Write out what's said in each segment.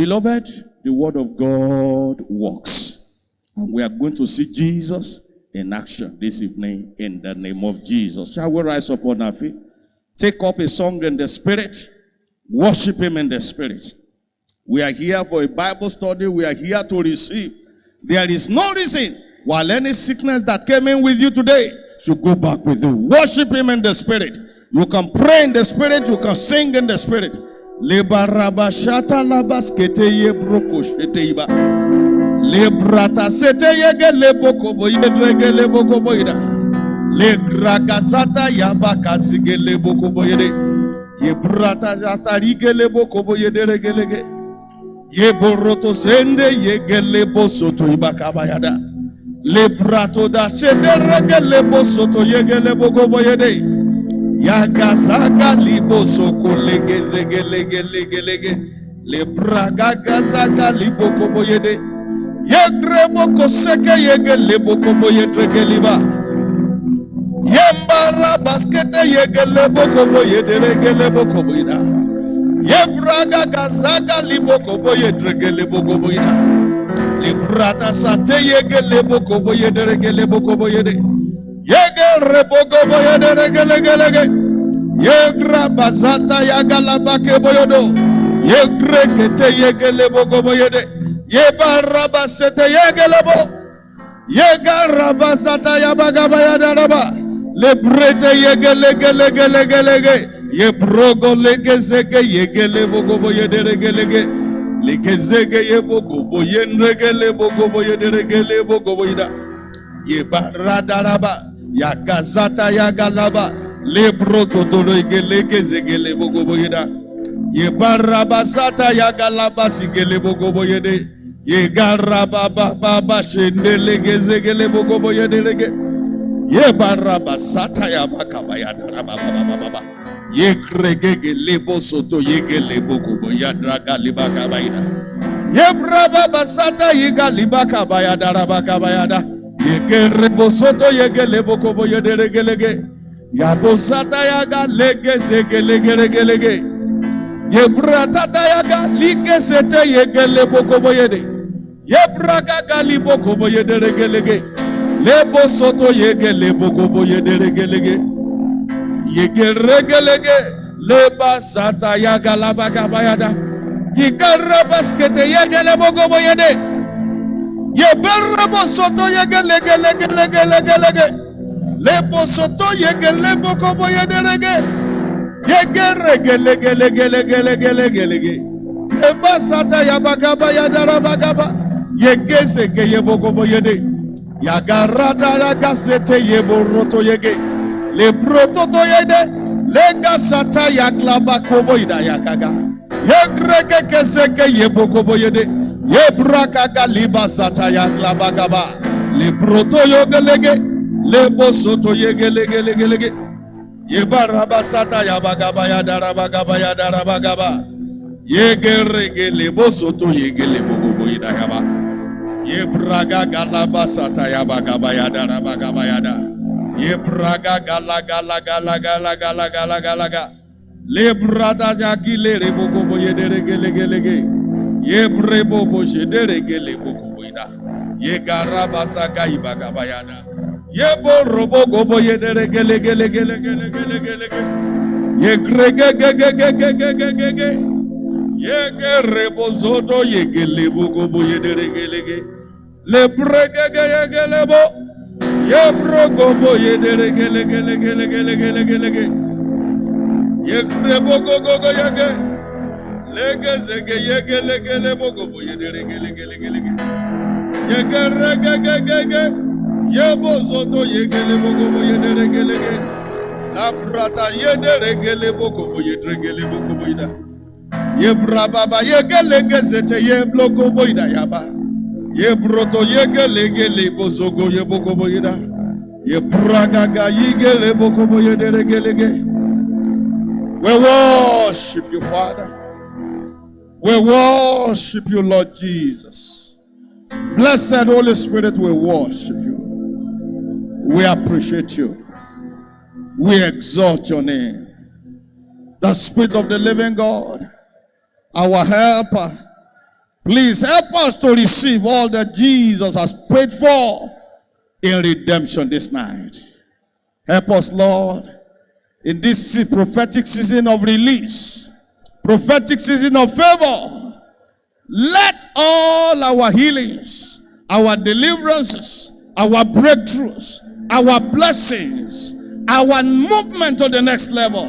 Beloved, the word of God works. And we are going to see Jesus in action this evening in the name of Jesus. Shall we rise up on our feet? Take up a song in the spirit. Worship him in the spirit. We are here for a Bible study. We are here to receive. There is no reason why any sickness that came in with you today should go back with you. Worship him in the spirit. You can pray in the spirit. You can sing in the spirit. Lebarabashata labaskete ye broko sheteiba. Lebrata sete yege leboko boyedrege leboko boyda. Legragazata yabakazige leboko boyede. Yebrata zata rige leboko boyederege lege. Yeboroto sende yege lebo soto ibakabayada. Lebrato da shederege lebo soto yege leboko boyede. Yagazaga libo soko lege zege lege lege lege. Lebraga gazaga libo koboyede. Yegrebo koseke yege lebo koboyedrege liba. Yembara baskete yege lebo koboyede rege lebo koboyeda. Yebraga gazaga libo koboyedrege lebo koboyeda. Lebrata sate yege lebo koboyede rege lebo koboyede. Yege rebogo boyede regelege. Yegra bazata yagalabake boyodo. Yegre kete yegelebo boyede. Yebaraba sete yegelebo. Yega rabazata yabagabayada raba. Lebrete yegelegelegelege. Yebrogo legezege yegelebo boyede regelege. Legezege yebogo boyenregelebo boyede regelebo boyida. Yebaradaraba. Yagazata yagalaba lebroto dolo igelege zegele bogoboyeda. Yebarabazata yagalaba sigele bogoboyede. Yegarababa baba shendelege zegele bogoboyede lege. Yebarabazata yabakabayada rababa. Yegrege lebo soto yegele bogoboyada galibakabayada. Yebrabazata yigalibakabayada rabakabayada. Yegerebo soto yegelebo kobo yederegelege. Yabosata yaga lege segelegeregelege. Yebratata yaga like sete yegelebo kobo yede. Yebraga galibo kobo yederegelege. Lebo soto yegelebo kobo yederegelege. Yegeregelege. Leba sata yaga labakabayada. Yikarabaskete yegelebo kobo yede. Yeberebo soto yegelegelegelege. Lebo soto yegelebo kobo yederege. Yegeregelegelege. Leba sata yabagaba yadarabagaba. Yegezeke yebo kobo yede. Yagarada ragasete yebo roto yege. Lebroto to yede. Lega sata yaglaba kobo yida yakaga. Yegrege keseke yebo kobo yede. Yebraka galiba sataya glabagaba. Lebroto yogelege. Lebo soto yegelege. Yebaraba sataya bagaba yadarabagaba yadarabagaba. Yegerege lebo soto yegelebo gobo yidagaba. Yebraga galaba sataya bagaba yadarabagaba yada. Yebraga gala. Lebrada jagile rebo gobo yederege. Yebrebo boshederegele bokuboida. Yegaraba saka ibagabayana. Yebo robo gobo yederegele. Yegrege. Yegerebo zoto yegele bogobo yederegele. Lebrege yegelebo. Yebro gobo yederegele. Yegrebo gogo yege. Legezege yegelegele bogobo yederegele. Yegerege. Yebo zoto yegele bogobo yederegele. La brata yederegele bogobo yederegele bogobo ida. Yebrababa yegelege zete yeblogobo ida yaba. Yebroto yegelegele bozogo yebogobo ida. Yebragaga yigele bogobo yederegele. We worship you, Father. We worship you, Lord Jesus. Blessed Holy Spirit, we worship you. We appreciate you. We exalt your name. The Spirit of the living God, our helper, Please help us to receive all that Jesus has prayed for in redemption this night. Help us, Lord, in this prophetic season of release, prophetic season of favor. Let all our healings, our deliverances, our breakthroughs, our blessings, our movement to the next level,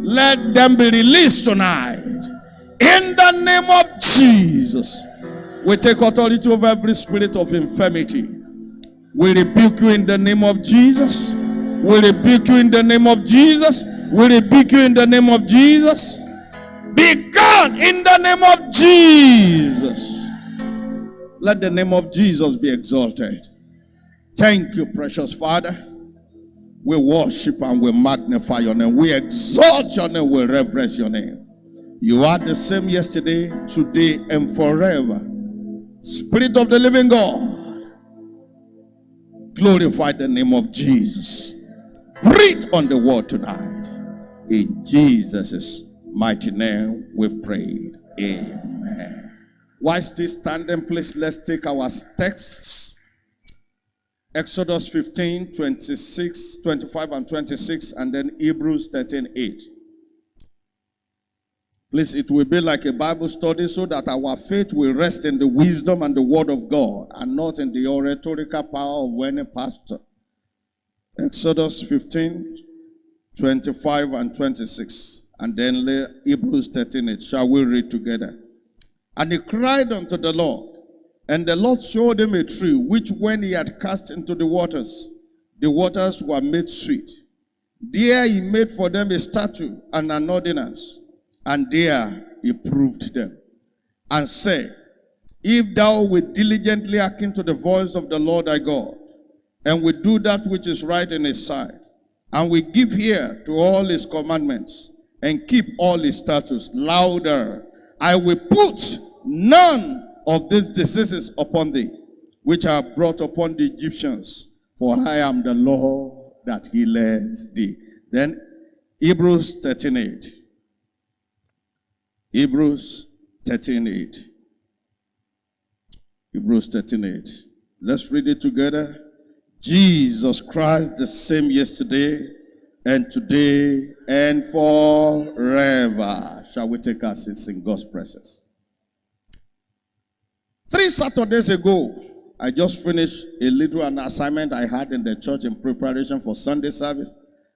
let them be released tonight. In the name of Jesus, we take authority over every spirit of infirmity. We rebuke you in the name of Jesus. We rebuke you in the name of Jesus. We rebuke you in the name of Jesus. Be gone in the name of Jesus. Let the name of Jesus be exalted. Thank you, precious Father. We worship and we magnify your name. We exalt your name. We reverence your name. You are the same yesterday, today, and forever. Spirit of the living God, glorify the name of Jesus. Breathe on the word tonight. In Jesus' mighty name we've prayed. Amen. While still standing, please let's take our texts. Exodus 15, 26, 25 and 26, and then Hebrews 13, 8. Please, it will be like a Bible study so that our faith will rest in the wisdom and the word of God and not in the oratorical power of any pastor. Exodus 15, 25 and 26. And then Hebrews 13, 8. Shall we read together? And he cried unto the Lord, and the Lord showed him a tree, which when he had cast into the waters were made sweet. There he made for them a statute and an ordinance. And there he proved them, and said, if thou wilt diligently hearken to the voice of the Lord thy God, and will do that which is right in his sight, and will give ear to all his commandments, and keep all his statutes, louder, I will put none of these diseases upon thee, which are brought upon the Egyptians, for I am the Lord that healeth thee. Then Hebrews 13:8. Hebrews 13:8. Hebrews 13:8. Let's read it together. Jesus Christ, the same yesterday and today and forever. Shall we take our seats in God's presence? 3 Saturdays ago, I just finished a little an assignment I had in the church in preparation for Sunday service.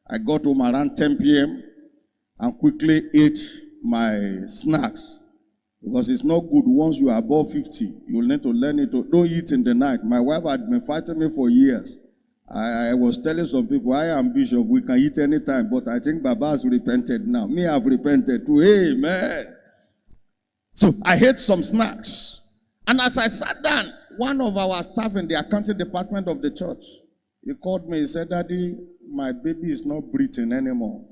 I got home around 10 p.m. and quickly ate my snacks, because it's not good once you are above 50. You will need to learn it to don't eat in the night. My wife had been fighting me for years. I was telling some people, I am bishop, we can eat anytime, but I think Baba has repented now. Me, I've repented too. Amen. So I ate some snacks, and as I sat down, one of our staff in the accounting department of the church, he called me. He said, Daddy, my baby is not breathing anymore.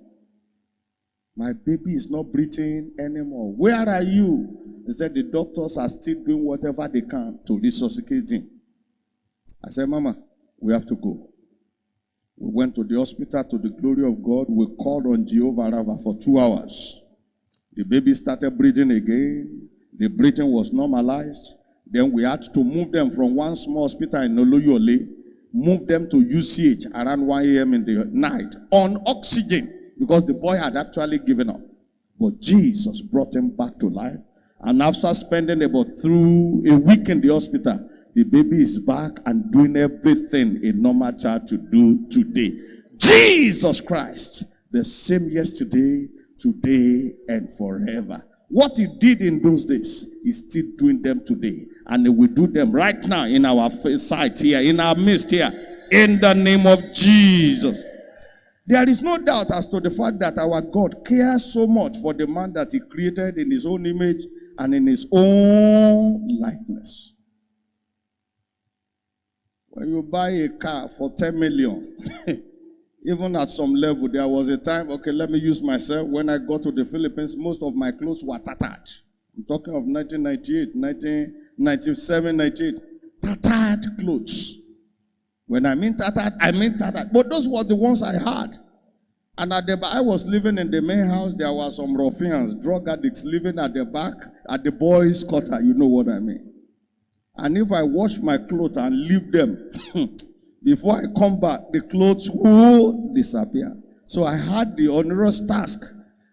My baby is not breathing anymore. Where are you? He said, the doctors are still doing whatever they can to resuscitate him. I said, Mama, we have to go. We went to the hospital to the glory of God. We called on Jehovah Rapha for 2 hours. The baby started breathing again. The breathing was normalized. Then we had to move them from one small hospital in Oluyole, move them to UCH around 1 a.m. in the night on oxygen, because the boy had actually given up. But Jesus brought him back to life. And after spending about through a week in the hospital, the baby is back and doing everything a normal child to do today. Jesus Christ, the same yesterday, today, and forever. What he did in those days, he's still doing them today. And he will do them right now in our sight here, in our midst here, in the name of Jesus. There is no doubt as to the fact that our God cares so much for the man that he created in his own image and in his own likeness. When you buy a car for 10 million, even at some level, there was a time, okay, let me use myself. When I got to the Philippines, most of my clothes were tattered. I'm talking of 1998, 1997, 98. Tattered clothes. When I mean tattered, I mean tattered. But those were the ones I had. And I was living in the main house. There were some ruffians, drug addicts living at the back, at the boys' quarter. You know what I mean. And if I wash my clothes and leave them, before I come back, the clothes will disappear. So I had the onerous task.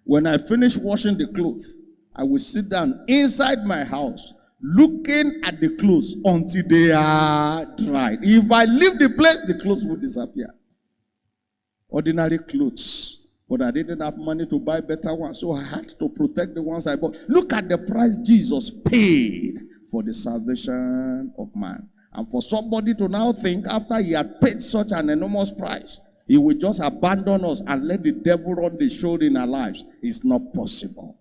When I finish washing the clothes, I will sit down inside my house, looking at the clothes until they are dried. If I leave the place, the clothes will disappear. Ordinary clothes. But I didn't have money to buy better ones, so I had to protect the ones I bought. Look at the price Jesus paid for the salvation of man. And for somebody to now think, after he had paid such an enormous price, he will just abandon us and let the devil run the show in our lives. It's not possible.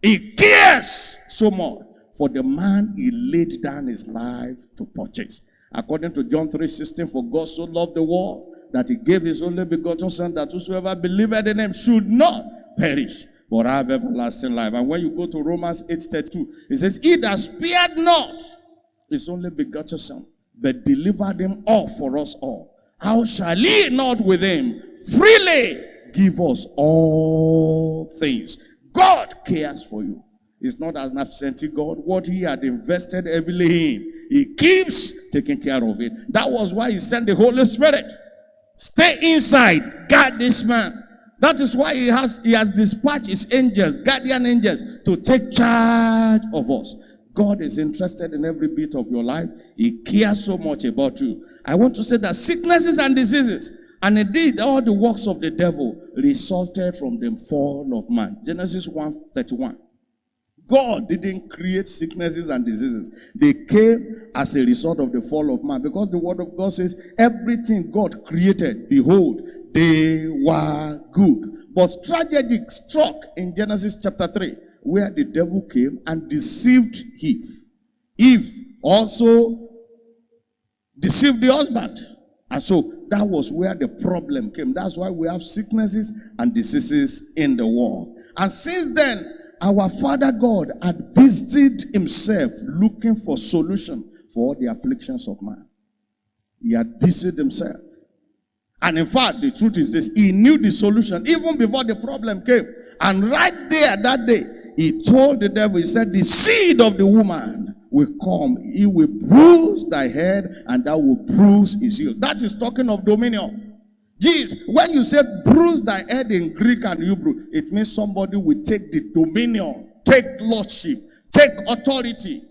He cares so much for the man he laid down his life to purchase. According to John 3:16, for God so loved the world that he gave his only begotten Son, that whosoever believeth in him should not perish, but have everlasting life. And when you go to Romans 8:32, it says, he that spared not his only begotten Son, but delivered him up for us all, how shall he not with him freely give us all things? God cares for you. It's not as an absentee God. What he had invested heavily in, he keeps taking care of it. That was why he sent the Holy Spirit. Stay inside, guard this man. That is why he has dispatched his angels, guardian angels, to take charge of us. God is interested in every bit of your life. He cares so much about you. I want to say that sicknesses and diseases, and indeed all the works of the devil, resulted from the fall of man. Genesis 1:31. God didn't create sicknesses and diseases. They came as a result of the fall of man. Because the word of God says, everything God created, behold, they were good. But tragedy struck in Genesis chapter 3, where the devil came and deceived Eve. Eve also deceived the husband. And so that was where the problem came. That's why we have sicknesses and diseases in the world. And since then, our Father God had busied himself looking for solution for all the afflictions of man. He had busied himself. And in fact, the truth is this, he knew the solution even before the problem came. And right there that day, he told the devil, he said, the seed of the woman will come. He will bruise thy head, and thou will bruise his heel. That is talking of dominion. Jesus, when you say bruise thy head in Greek and Hebrew, it means somebody will take the dominion, take lordship, take authority,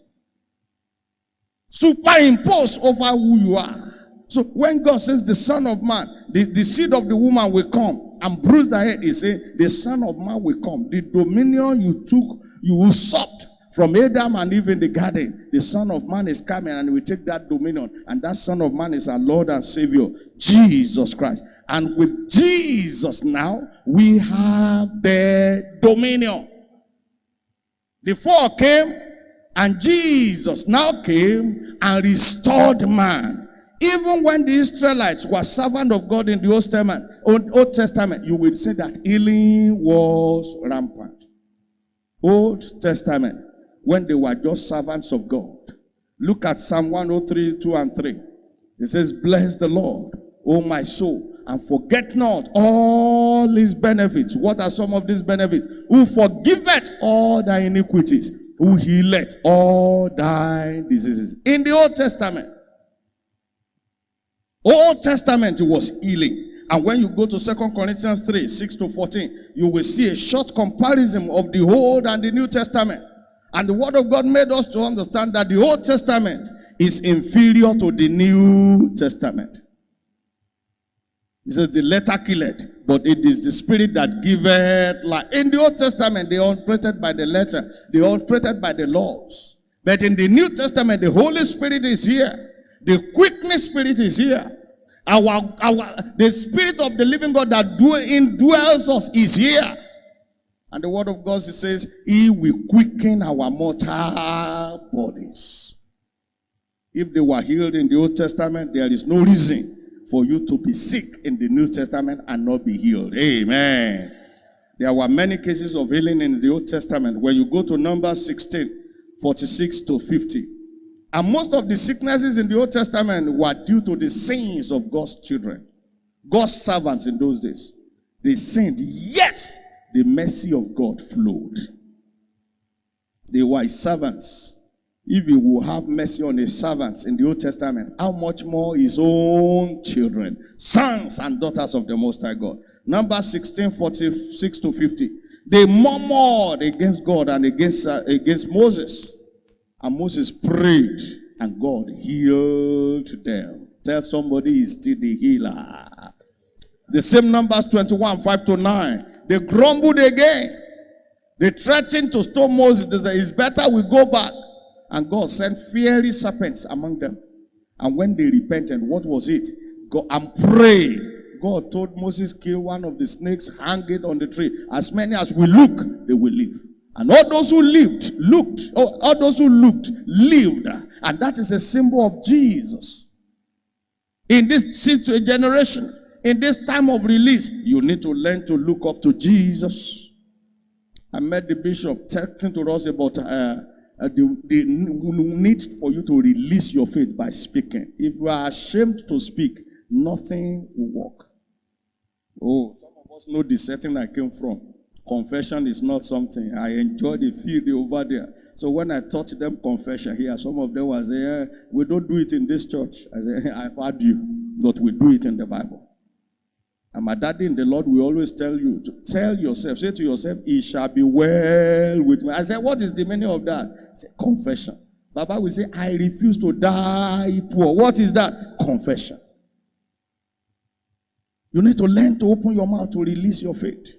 superimpose over who you are. So when God says the Son of Man, the seed of the woman will come and bruise thy head, he says the Son of Man will come. The dominion you took, you usurped from Adam and Eve in the garden. The Son of Man is coming and will take that dominion. And that Son of Man is our Lord and Savior, Jesus Christ. And with Jesus now, we have the dominion. The fall came, and Jesus now came and restored man. Even when the Israelites were servants of God in the Old Testament, you will see that healing was rampant. Old Testament, when they were just servants of God. Look at Psalm 103, 2 and 3. It says, bless the Lord, O my soul, and forget not all his benefits. What are some of these benefits? Who forgiveth all thy iniquities, who healeth all thy diseases. In the Old Testament, it was healing. And when you go to 2 Corinthians 3, 6 to 14, you will see a short comparison of the Old and the New Testament. And the Word of God made us to understand that the Old Testament is inferior to the New Testament. It says the letter killeth, but it is the Spirit that giveth life. In the Old Testament, they operated by the letter. They operated by the laws. But in the New Testament, the Holy Spirit is here. The quickening Spirit is here. The Spirit of the living God that indwells us is here. And the Word of God says, he will quicken our mortal bodies. If they were healed in the Old Testament, there is no reason for you to be sick in the New Testament and not be healed. Amen. There were many cases of healing in the Old Testament. When you go to Numbers 16, 46 to 50. And most of the sicknesses in the Old Testament were due to the sins of God's children. God's servants in those days. They sinned, yet the mercy of God flowed. They were his servants. If he will have mercy on his servants in the Old Testament, how much more his own children, sons and daughters of the Most High God. Numbers 16:46-50. They murmured against God and against Moses. And Moses prayed, and God healed them. Tell somebody he's still the healer. The same Numbers 21:5-9. They grumbled again. They threatened to stone Moses. They said, it's better we go back. And God sent fiery serpents among them. And when they repented, what was it? God and prayed. God told Moses, kill one of the snakes, hang it on the tree. As many as will look, they will live. And all those who lived. And that is a symbol of Jesus. In this generation, in this time of release, you need to learn to look up to Jesus. I met the bishop talking to us about the need for you to release your faith by speaking. If you are ashamed to speak, nothing will work. Oh, some of us know the setting I came from. Confession is not something. I enjoy the field over there. So when I taught them confession here, some of them were saying, we don't do it in this church. I said, I've heard you, but we do it in the Bible. And my daddy in the Lord will always tell you, to tell yourself, say to yourself, it shall be well with me. I said, what is the meaning of that? I said, confession. Baba will say, I refuse to die poor. What is that? Confession. You need to learn to open your mouth to release your faith.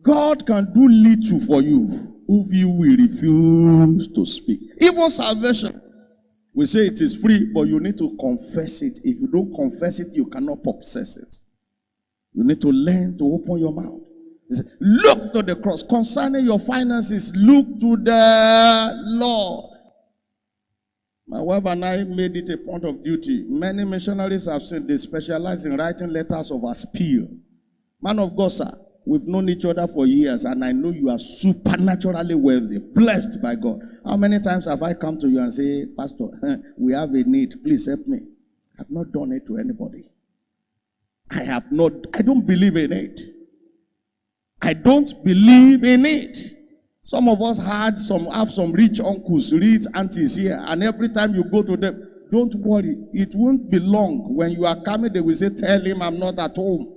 God can do little for you if you will refuse to speak. Even salvation. We say it is free, but you need to confess it. If you don't confess it, you cannot possess it. You need to learn to open your mouth. Look to the cross. Concerning your finances, look to the Lord. My wife and I made it a point of duty. Many missionaries have said they specialize in writing letters of appeal. Man of God, sir, we've known each other for years, and I know you are supernaturally wealthy, blessed by God. How many times have I come to you and say, Pastor, we have a need, please help me? I've not done it to anybody. I don't believe in it. I don't believe in it. Some of us have some rich uncles, rich aunties here, and every time you go to them, don't worry, it won't be long. When you are coming, they will say, tell him I'm not at home.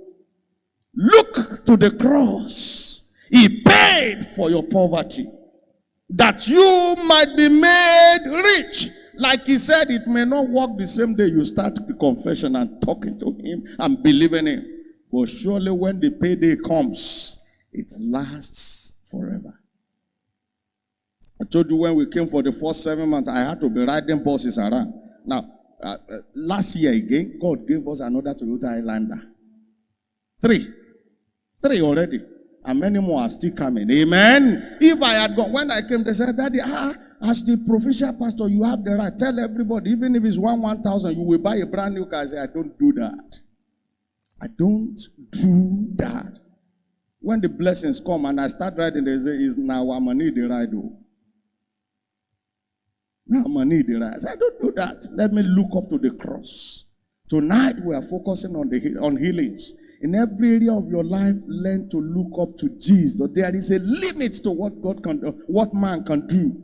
Look to the cross. He paid for your poverty, that you might be made rich. Like he said, it may not work the same day you start the confession and talking to him and believing him. But surely when the payday comes, it lasts forever. I told you when we came for the first 7 months, I had to be riding buses around. Now, last year again, God gave us another Toyota Highlander. 3 already. And many more are still coming. Amen. If I had gone, when I came, they said, Daddy, as the provincial pastor, you have the right. Tell everybody, even if it's 1,000, you will buy a brand new car. I say, I don't do that. I don't do that. When the blessings come and I start riding, they say, is now I'm going to need the ride. Now I'm going to need the ride. I say, I don't do that. Let me look up to the cross. Tonight we are focusing on healings. In every area of your life, learn to look up to Jesus. There is a limit to what God can do, what man can do.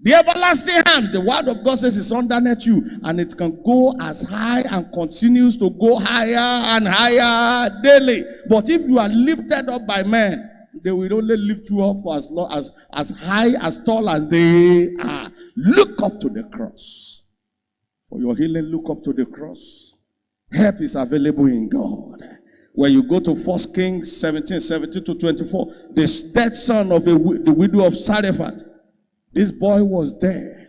The everlasting arms, the word of God says, is underneath you, and it can go as high and continues to go higher and higher daily. But if you are lifted up by men, they will only lift you up for as high, as tall as they are. Look up to the cross. For your healing, look up to the cross. Help is available in God. When you go to 1 Kings 17:17-24, the dead son of the widow of Zarephath, this boy was dead.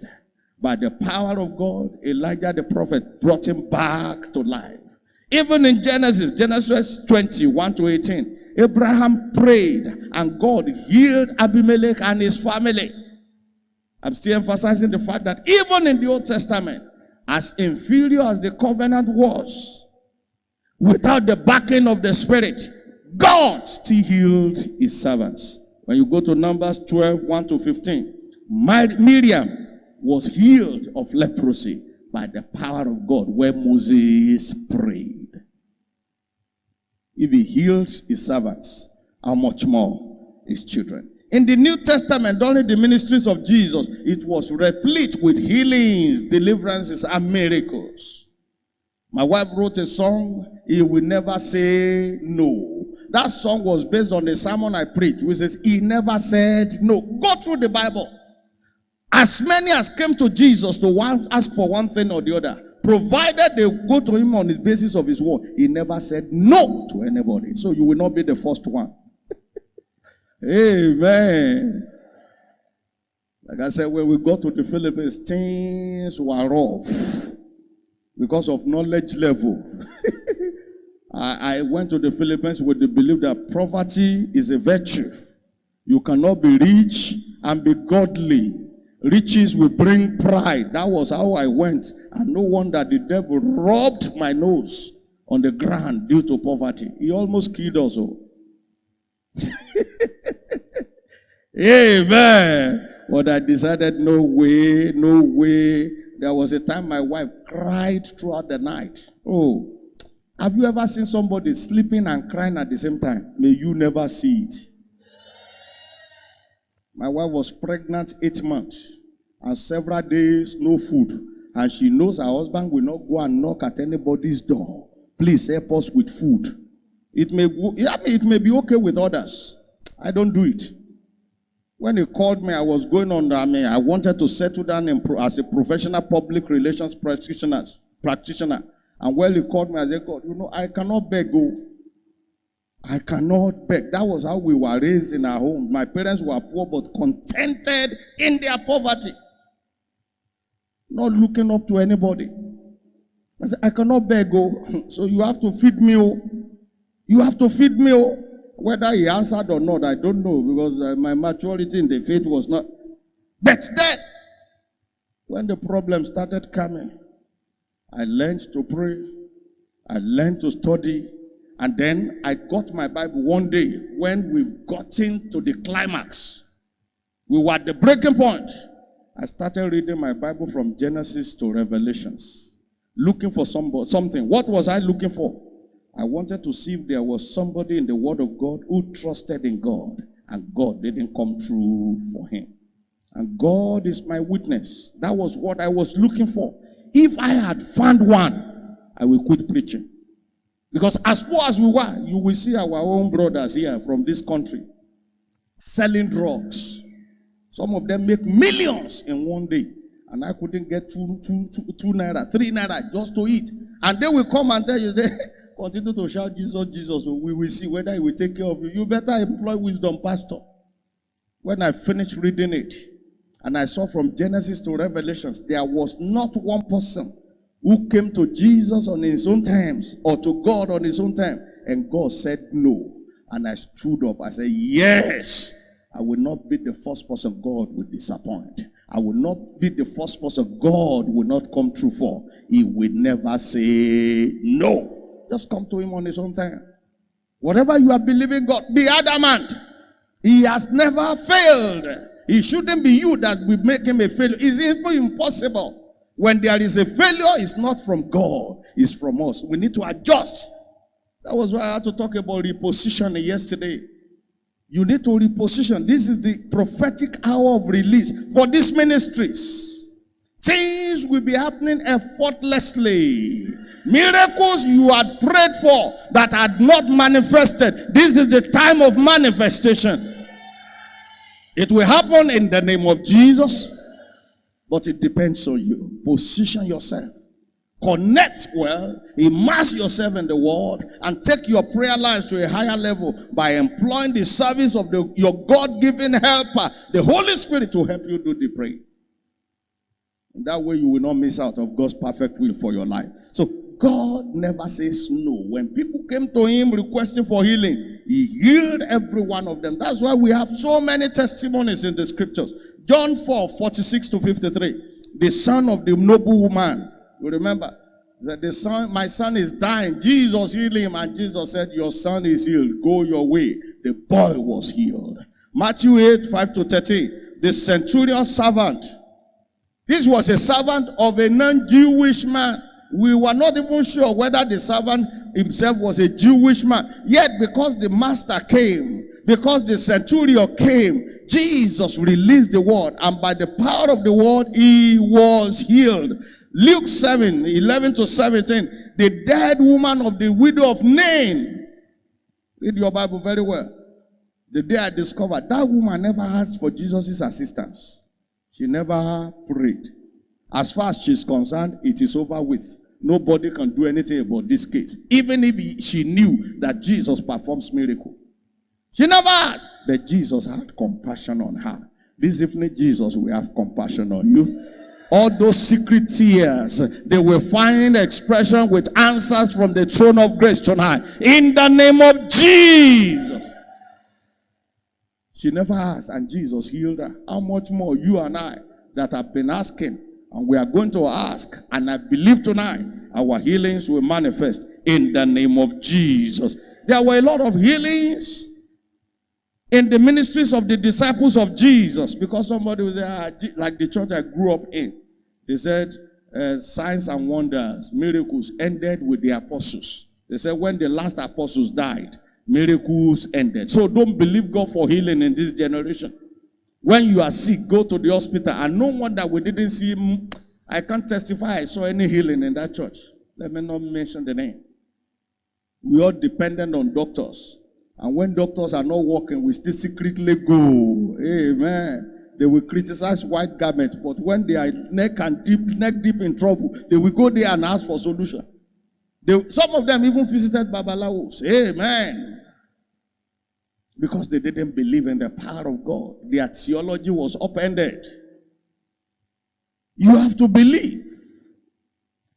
By the power of God, Elijah the prophet brought him back to life. Even in Genesis 20:1-18, Abraham prayed and God healed Abimelech and his family. I'm still emphasizing the fact that even in the Old Testament, as inferior as the covenant was, without the backing of the Spirit, God still healed his servants. When you go to Numbers 12:1-15, Miriam was healed of leprosy by the power of God when Moses prayed. If he healed his servants, how much more his children? In the New Testament, during the ministries of Jesus, it was replete with healings, deliverances, and miracles. My wife wrote a song, He Will Never Say No. That song was based on the sermon I preached, which says, He never said no. Go through the Bible. As many as came to Jesus to ask for one thing or the other, provided they go to him on the basis of his word, he never said no to anybody. So you will not be the first one. Amen. Like I said, when we got to the Philippines, things were rough because of knowledge level. I went to the Philippines with the belief that poverty is a virtue. You cannot be rich and be godly. Riches will bring pride. That was how I went. And no wonder the devil rubbed my nose on the ground due to poverty. He almost killed us all. Amen. But I decided, no way, no way. There was a time my wife cried throughout the night. Oh, have you ever seen somebody sleeping and crying at the same time? May you never see it. My wife was pregnant 8 months and several days, no food. And she knows her husband will not go and knock at anybody's door. Please help us with food. It may be okay with others. I don't do it. When he called me, I was going on, I wanted to settle down as a professional public relations practitioner. And when he called me, I said, God, I cannot beg. I cannot beg. That was how we were raised in our home. My parents were poor but contented in their poverty. Not looking up to anybody. I said, I cannot beg. So you have to feed me. You have to feed me. Whether he answered or not, I don't know, because my maturity in the faith was not. But then, when the problem started coming, I learned to pray. I learned to study. And then I got my Bible one day when we've gotten to the climax. We were at the breaking point. I started reading my Bible from Genesis to Revelations, looking for something. What was I looking for? I wanted to see if there was somebody in the Word of God who trusted in God, and God didn't come true for him. And God is my witness. That was what I was looking for. If I had found one, I will quit preaching. Because as poor as we were, you will see our own brothers here from this country selling drugs. Some of them make millions in one day. And I couldn't get 2 naira, 3 naira just to eat. And they will come and tell you, they continue to shout, Jesus, Jesus. We will see whether he will take care of you. You better employ wisdom, pastor. When I finished reading it, and I saw from Genesis to Revelations, there was not one person who came to Jesus on his own terms or to God on his own time. And God said no. And I stood up. I said, yes. I will not be the first person God will disappoint. I will not be the first person God will not come true for. He will never say no. Just come to him on his own time. Whatever you are believing God, be adamant. He has never failed. It shouldn't be you that will make him a failure. It's even impossible. When there is a failure, it's not from God. It's from us. We need to adjust. That was why I had to talk about repositioning yesterday. You need to reposition. This is the prophetic hour of release for these ministries. Things will be happening effortlessly. Miracles you had prayed for that had not manifested. This is the time of manifestation. It will happen in the name of Jesus, but it depends on you. Position yourself. Connect well, immerse yourself in the word, and take your prayer lives to a higher level by employing the service of your God-given helper, the Holy Spirit, to help you do the praying. And that way you will not miss out of God's perfect will for your life. So God never says no. When people came to him requesting for healing, he healed every one of them. That's why we have so many testimonies in the scriptures. John 4, 46 to 53. The son of the noble woman. You remember that my son is dying. Jesus healed him, and Jesus said, your son is healed. Go your way. The boy was healed. Matthew 8, 5 to 13. The centurion servant. This was a servant of a non-Jewish man. We were not even sure whether the servant himself was a Jewish man. Yet because the master came, because the centurion came, Jesus released the word, and by the power of the word, he was healed. Luke 7:11-17, the dead woman of the widow of Nain. Read your Bible very well. The day I discovered that woman never asked for Jesus' assistance. She never prayed. As far as she's concerned, it is over with. Nobody can do anything about this case. Even if she knew that Jesus performs miracle. She never asked. But Jesus had compassion on her. This evening, Jesus will have compassion on you. All those secret tears, they will find expression with answers from the throne of grace tonight. In the name of Jesus. She never asked, and Jesus healed her. How much more you and I that have been asking, and we are going to ask, and I believe tonight our healings will manifest in the name of Jesus. There were a lot of healings in the ministries of the disciples of Jesus, because somebody was there, like the church I grew up in, they said signs and wonders, miracles ended with the apostles. They said when the last apostles died, miracles ended. So don't believe God for healing in this generation. When you are sick, go to the hospital, and no wonder we didn't see him. I can't testify I saw any healing in that church. Let me not mention the name. We are dependent on doctors. And when doctors are not working, we still secretly go. Amen. They will criticize white garments, but when they are neck deep in trouble, they will go there and ask for solution. Some of them even visited Babalawos. Amen. Because they didn't believe in the power of God. Their theology was upended. You have to believe.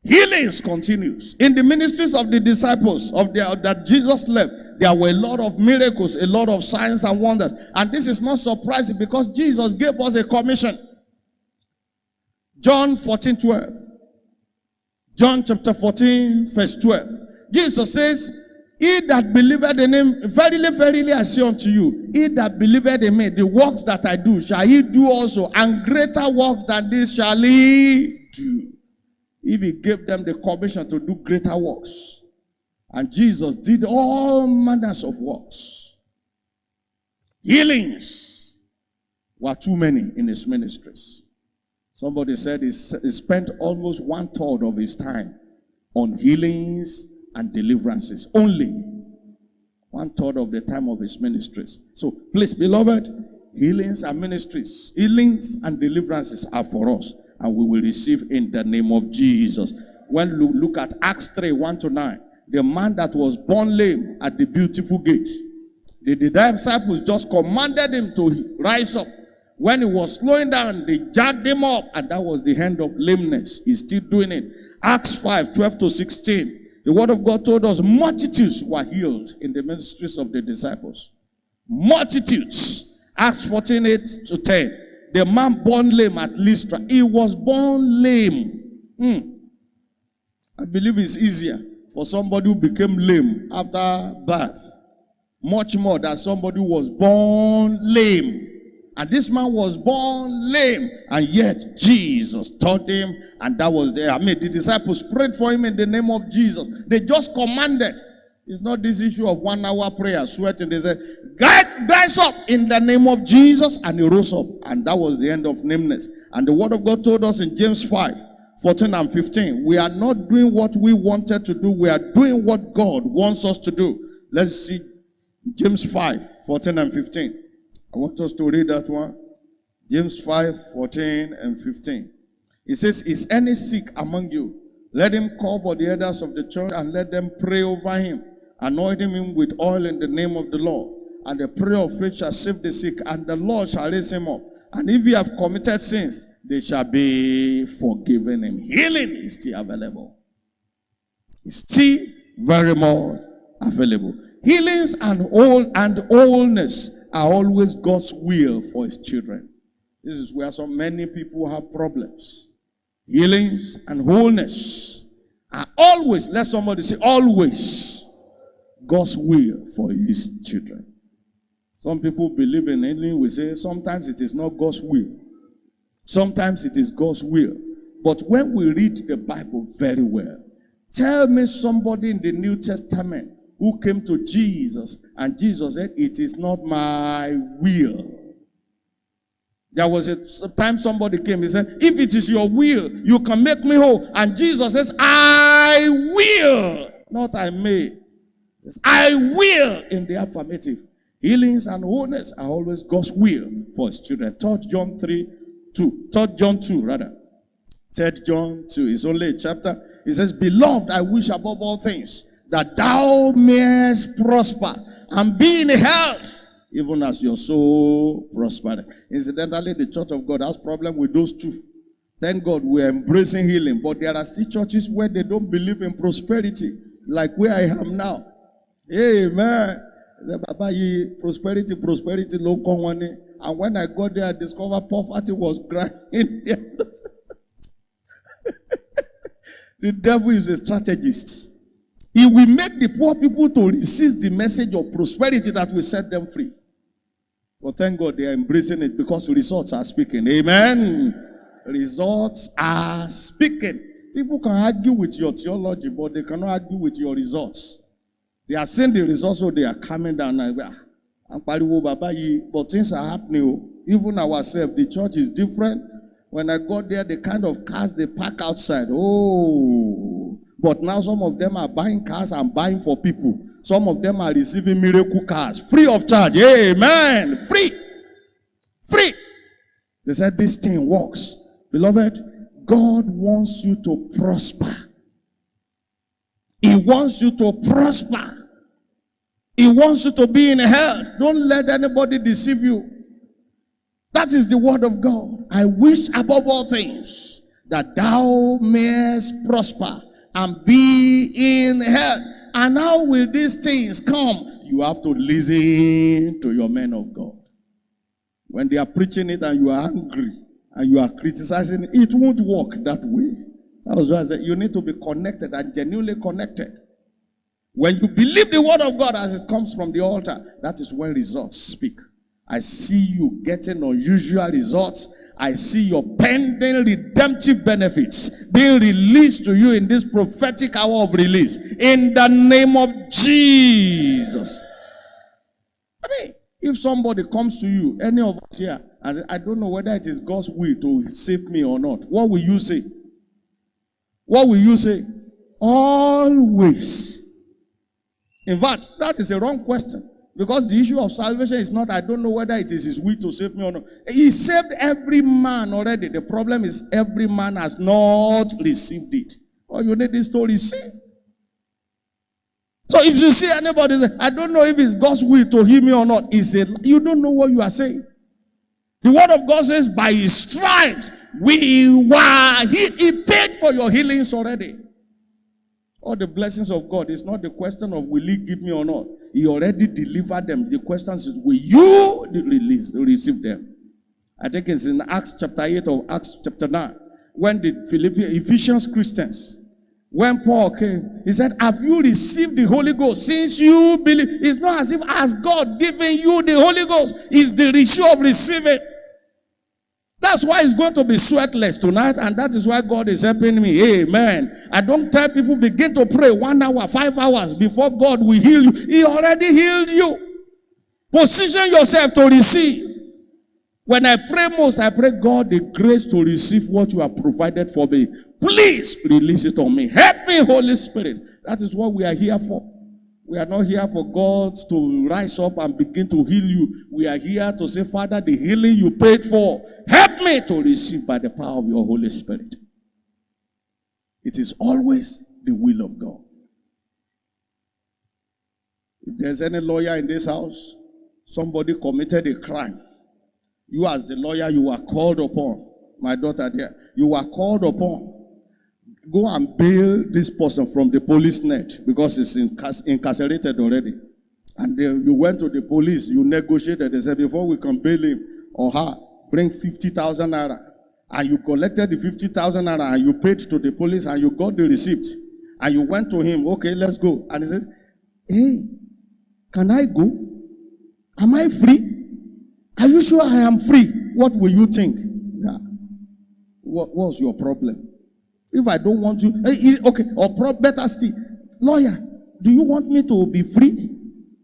Healings continues. In the ministries of the disciples that Jesus left, there were a lot of miracles, a lot of signs and wonders. And this is not surprising because Jesus gave us a commission. John 14:12. John chapter 14, verse 12. Jesus says, he that believeth in him, verily, verily, I say unto you, he that believeth in me, the works that I do, shall he do also, and greater works than this shall he do. If he gave them the commission to do greater works. And Jesus did all manners of works. Healings were too many in his ministries. Somebody said he spent almost 1/3 of his time on healings and deliverances. Only 1/3 of the time of his ministries. So please, beloved, healings and ministries, healings and deliverances are for us, and we will receive in the name of Jesus. When we look at Acts 3:1-9, the man that was born lame at the beautiful gate, the disciples just commanded him to rise up. When he was slowing down, they jacked him up, and that was the end of lameness. He's still doing it. Acts 5:12-16. The word of God told us multitudes were healed in the ministries of the disciples. Multitudes. Acts 14:8-10. The man born lame at Lystra. He was born lame. I believe it's easier for somebody who became lame after birth, much more than somebody who was born lame. And this man was born lame, and yet Jesus taught him, and that was there. The disciples prayed for him in the name of Jesus. They just commanded. It's not this issue of 1 hour prayer, sweating. They said, rise up in the name of Jesus, and he rose up. And that was the end of lameness. And the word of God told us in James 5:14-15, we are not doing what we wanted to do. We are doing what God wants us to do. Let's see James 5:14-15. I want us to read that one. James 5:14-15. It says, is any sick among you? Let him call for the elders of the church and let them pray over him, anointing him with oil in the name of the Lord. And the prayer of faith shall save the sick, and the Lord shall raise him up. And if he have committed sins, they shall be forgiven him. Healing is still available. It's still very much available. Healings and wholeness are always God's will for his children. This is where so many people have problems. Healings and wholeness are always, let somebody say, always God's will for his children. Some people believe in healing. We say sometimes it is not God's will. Sometimes it is God's will. But when we read the Bible very well, tell me somebody in the New Testament who came to Jesus and Jesus said, "It is not my will." There was a time somebody came, he said, "If it is your will, you can make me whole." And Jesus says, "I will," not "I may." Says, "I will," in the affirmative. Healings and wholeness are always God's will for his children. 3 John 2 rather. 3 John 2 is only a chapter. It says, "Beloved, I wish above all things that thou mayest prosper and be in health, even as your soul prospered." Incidentally, the Church of God has problem with those two. Thank God we're embracing healing, but there are still churches where they don't believe in prosperity, like where I am now. Amen. Prosperity, local money. And when I got there, I discovered poverty was grinding there. The devil is a strategist. He will make the poor people to resist the message of prosperity that will set them free. But thank God they are embracing it because results are speaking. Amen. Results are speaking. People can argue with your theology, but they cannot argue with your results. They are seeing the results, so they are coming down. But things are happening. Even ourselves, the church is different. When I got there, the kind of cars they park outside. Oh. But now some of them are buying cars and buying for people. Some of them are receiving miracle cars. Free of charge. Amen. Free. Free. They said this thing works. Beloved, God wants you to prosper. He wants you to prosper. He wants you to be in health. Don't let anybody deceive you. That is the word of God. I wish above all things that thou mayest prosper and be in health. And how will these things come? You have to listen to your men of God. When they are preaching it and you are angry and you are criticizing it, it won't work that way. That was why I said you need to be connected and genuinely connected. When you believe the word of God as it comes from the altar, that is when results speak. I see you getting unusual results. I see your pending redemptive benefits being released to you in this prophetic hour of release. In the name of Jesus. I mean, if somebody comes to you, any of us here, and says, "I don't know whether it is God's will to save me or not," what will you say? What will you say? Always. In fact, that is a wrong question. Because the issue of salvation is not, I don't know whether it is his will to save me or not. He saved every man already. The problem is every man has not received it. All you need is to receive. So if you see anybody say, "I don't know if it's God's will to heal me or not," you don't know what you are saying. The word of God says, by his stripes we were healed. He paid for your healings already. All the blessings of God is not the question of will he give me or not. He already delivered them. The question is, will you receive them? I think it's in Acts chapter 8 or Acts chapter 9. When the Ephesians Christians, when Paul came, he said, "Have you received the Holy Ghost since you believe?" It's not as if as God giving you the Holy Ghost is the issue of receiving. That's why it's going to be sweatless tonight, and that is why God is helping me. Amen. I don't tell people begin to pray 1 hour, 5 hours before God will heal you. He already healed you. Position yourself to receive. When I pray most, I pray, "God, the grace to receive what you have provided for me. Please release it on me. Help me, Holy Spirit." That is what we are here for. We are not here for God to rise up and begin to heal you. We are here to say, "Father, the healing you paid for, help me to receive by the power of your Holy Spirit." It is always the will of God. If there's any lawyer in this house, somebody committed a crime. You as the lawyer, you are called upon. My daughter there, you are called upon. Go and bail this person from the police net because it's incarcerated already. And you went to the police, you negotiated. They said, "Before we can bail him or her, bring 50,000 naira. And you collected the 50,000 naira and you paid to the police and you got the receipt. And you went to him, "Okay, let's go." And he said, "Hey, can I go? Am I free? Are you sure I am free?" What will you think? Yeah. What's your problem? If I don't want you, okay, or better still, lawyer, do you want me to be free?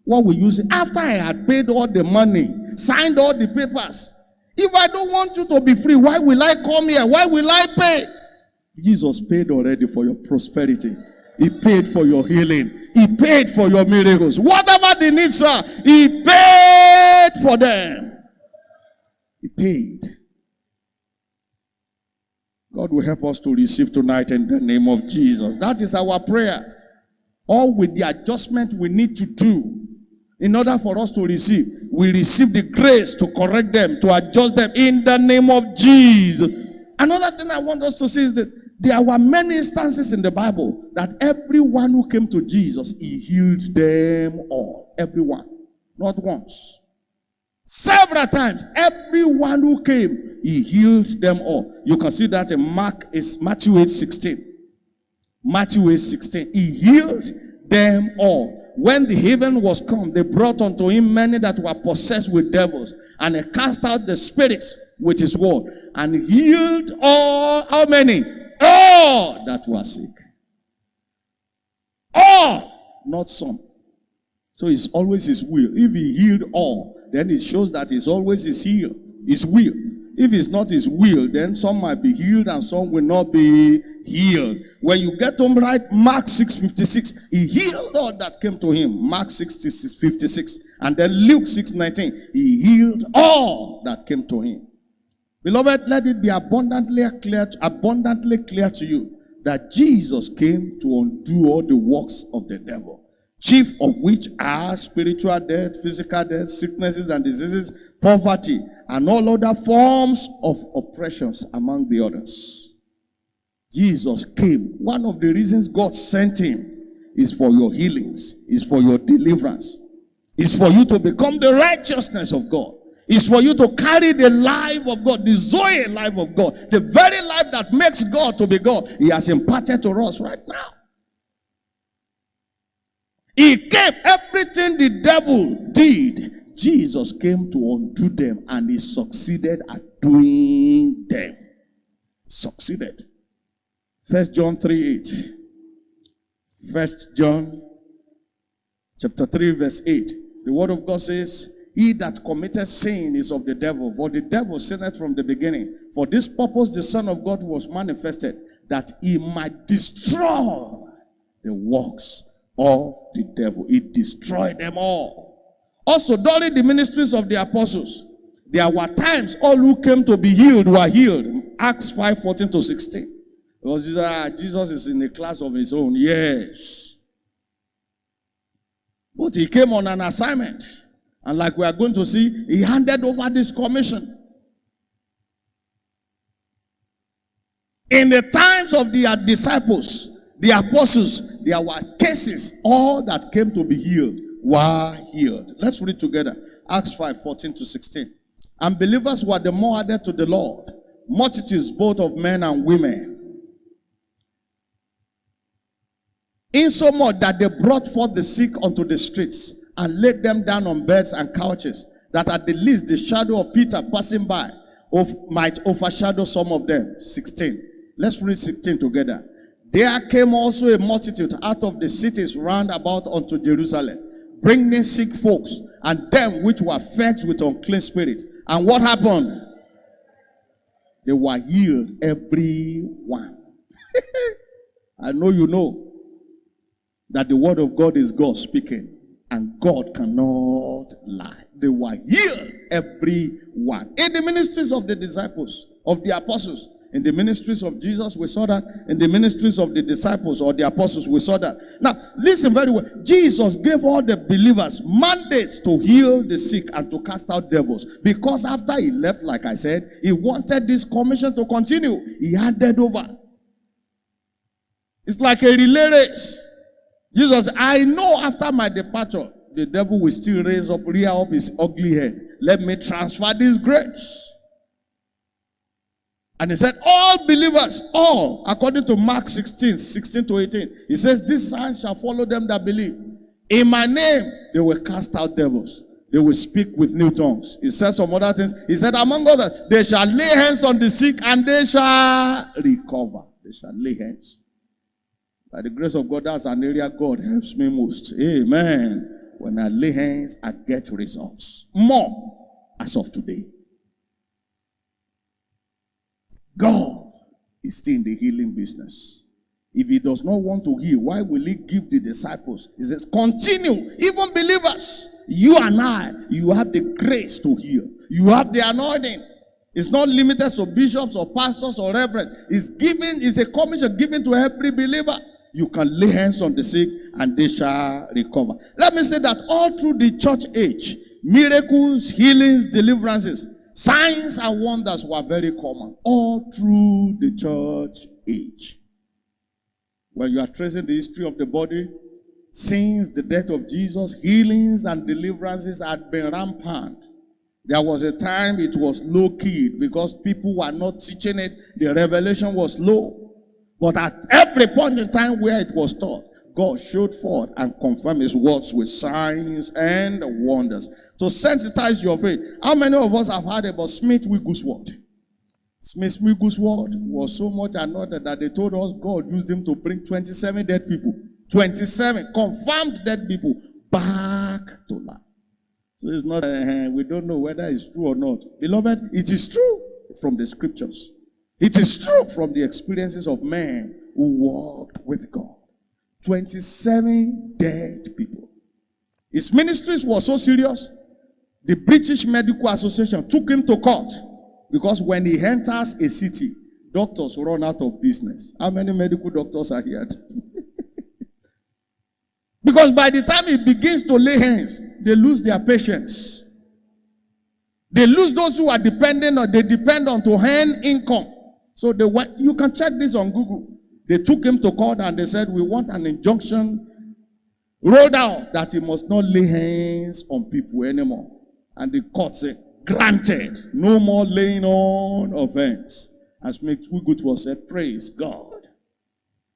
What will you say? After I had paid all the money, signed all the papers, if I don't want you to be free, why will I come here? Why will I pay? Jesus paid already for your prosperity. He paid for your healing. He paid for your miracles. Whatever the needs are, he paid for them. He paid. God will help us to receive tonight in the name of Jesus. That is our prayer. All with the adjustment we need to do in order for us to receive. We receive the grace to correct them, to adjust them in the name of Jesus. Another thing I want us to see is this. There were many instances in the Bible that everyone who came to Jesus, he healed them all. Everyone. Not once. Several times. Everyone who came, he healed them all. You can see that in Matthew 8:16. Matthew 8:16. He healed them all. When the heaven was come, they brought unto him many that were possessed with devils, and he cast out the spirits with his word, and healed all. How many? All that were sick. All, not some. So it's always his will. If he healed all, then it shows that it's always his will. If it's not his will, then some might be healed and some will not be healed. When you get home right, Mark 6:56, he healed all that came to him. Mark 6:56. And then Luke 6:19, he healed all that came to him. Beloved, let it be abundantly clear to you that Jesus came to undo all the works of the devil, chief of which are spiritual death, physical death, sicknesses and diseases, poverty, and all other forms of oppressions among the others. Jesus came. One of the reasons God sent him is for your healings, is for your deliverance, is for you to become the righteousness of God. Is for you to carry the life of God, the Zoe life of God, the very life that makes God to be God. He has imparted to us right now. He came, everything the devil did, Jesus came to undo them, and he succeeded at doing them. Succeeded. 1 John 3:8. 1 John chapter 3 verse 8. The word of God says, he that committed sin is of the devil, for the devil sinned from the beginning. For this purpose the Son of God was manifested, that he might destroy the works of the devil. He destroyed them all. Also, during the ministries of the apostles, there were times all who came to be healed were healed. Acts 5:14-16. Because Jesus is in a class of his own. Yes. But he came on an assignment. And like we are going to see, he handed over this commission. In the times of the disciples, the apostles, there were cases. All that came to be healed were healed. Let's read together. Acts 5:14-16. And believers were the more added to the Lord, multitudes both of men and women, insomuch that they brought forth the sick unto the streets, and laid them down on beds and couches, that at the least the shadow of Peter passing by might overshadow some of them. 16. Let's read 16 together. There came also a multitude out of the cities round about unto Jerusalem, bringing sick folks, and them which were vexed with unclean spirits. And what happened? They were healed, every one. I know you know that the word of God is God speaking. And God cannot lie. They were healed, every one. In the ministries of the disciples, of the apostles, in the ministries of Jesus, we saw that. In the ministries of the disciples or the apostles, we saw that. Now, listen very well. Jesus gave all the believers mandates to heal the sick and to cast out devils. Because after he left, like I said, he wanted this commission to continue. He handed over. It's like a relay race. Jesus, I know after my departure, the devil will still rear up his ugly head. Let me transfer this grace. And he said, all believers, all, according to Mark 16:16-18, he says, these signs shall follow them that believe. In my name, they will cast out devils. They will speak with new tongues. He said some other things. He said, among others, they shall lay hands on the sick and they shall recover. They shall lay hands. By the grace of God, that's an area God helps me most. Amen. When I lay hands, I get results. More as of today. God is still in the healing business. If he does not want to heal, why will he give the disciples? He says, continue, even believers. You and I, you have the grace to heal. You have the anointing. It's not limited to bishops or pastors or reverends. It's a commission given to every believer. You can lay hands on the sick and they shall recover. Let me say that all through the church age, miracles, healings, deliverances, signs and wonders were very common. All through the church age. When you are tracing the history of the body, since the death of Jesus, healings and deliverances had been rampant. There was a time it was low-key because people were not teaching it. The revelation was low. But at every point in time where it was taught, God showed forth and confirmed his words with signs and wonders. To sensitize your faith. How many of us have heard about Smith Wigglesworth? Smith Wigglesworth was so much anointed that they told us God used him to bring 27 dead people. 27 confirmed dead people back to life. So it's not, we don't know whether it's true or not. Beloved, it is true from the scriptures. It is true from the experiences of men who walked with God. 27 dead people. His ministries were so serious, the British Medical Association took him to court because when he enters a city, doctors run out of business. How many medical doctors are here? Because by the time he begins to lay hands, they lose their patients. They lose those who are dependent or they depend on to earn income. So you can check this on Google. They took him to court and they said, we want an injunction rolled out that he must not lay hands on people anymore. And the court said, granted, no more laying on of hands. As Smith Wigglesworth said, praise God.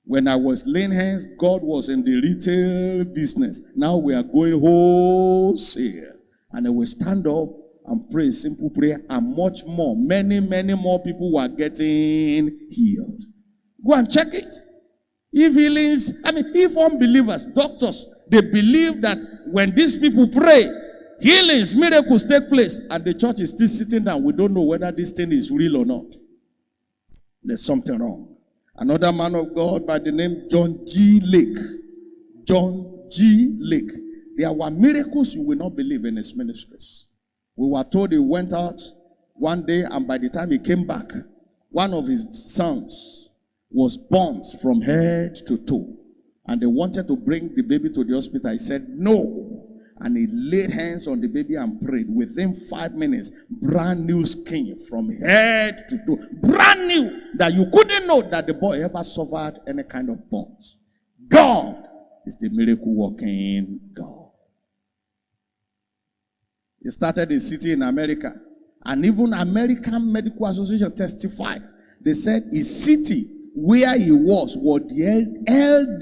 When I was laying hands, God was in the retail business. Now we are going wholesale. And I will stand up and pray a simple prayer, and much more. Many, many more people were getting healed. Go and check it. If healings, if unbelievers, doctors, they believe that when these people pray, healings, miracles take place, and the church is still sitting down, we don't know whether this thing is real or not. There's something wrong. Another man of God by the name John G. Lake. John G. Lake. There were miracles you will not believe in his ministries. We were told he went out one day, and by the time he came back, one of his sons was burnt from head to toe. And they wanted to bring the baby to the hospital. He said, no. And he laid hands on the baby and prayed. Within 5 minutes, brand new skin from head to toe. Brand new, that you couldn't know that the boy ever suffered any kind of burns. God is the miracle working God. He started a city in America. And even American Medical Association testified. They said his city where he was the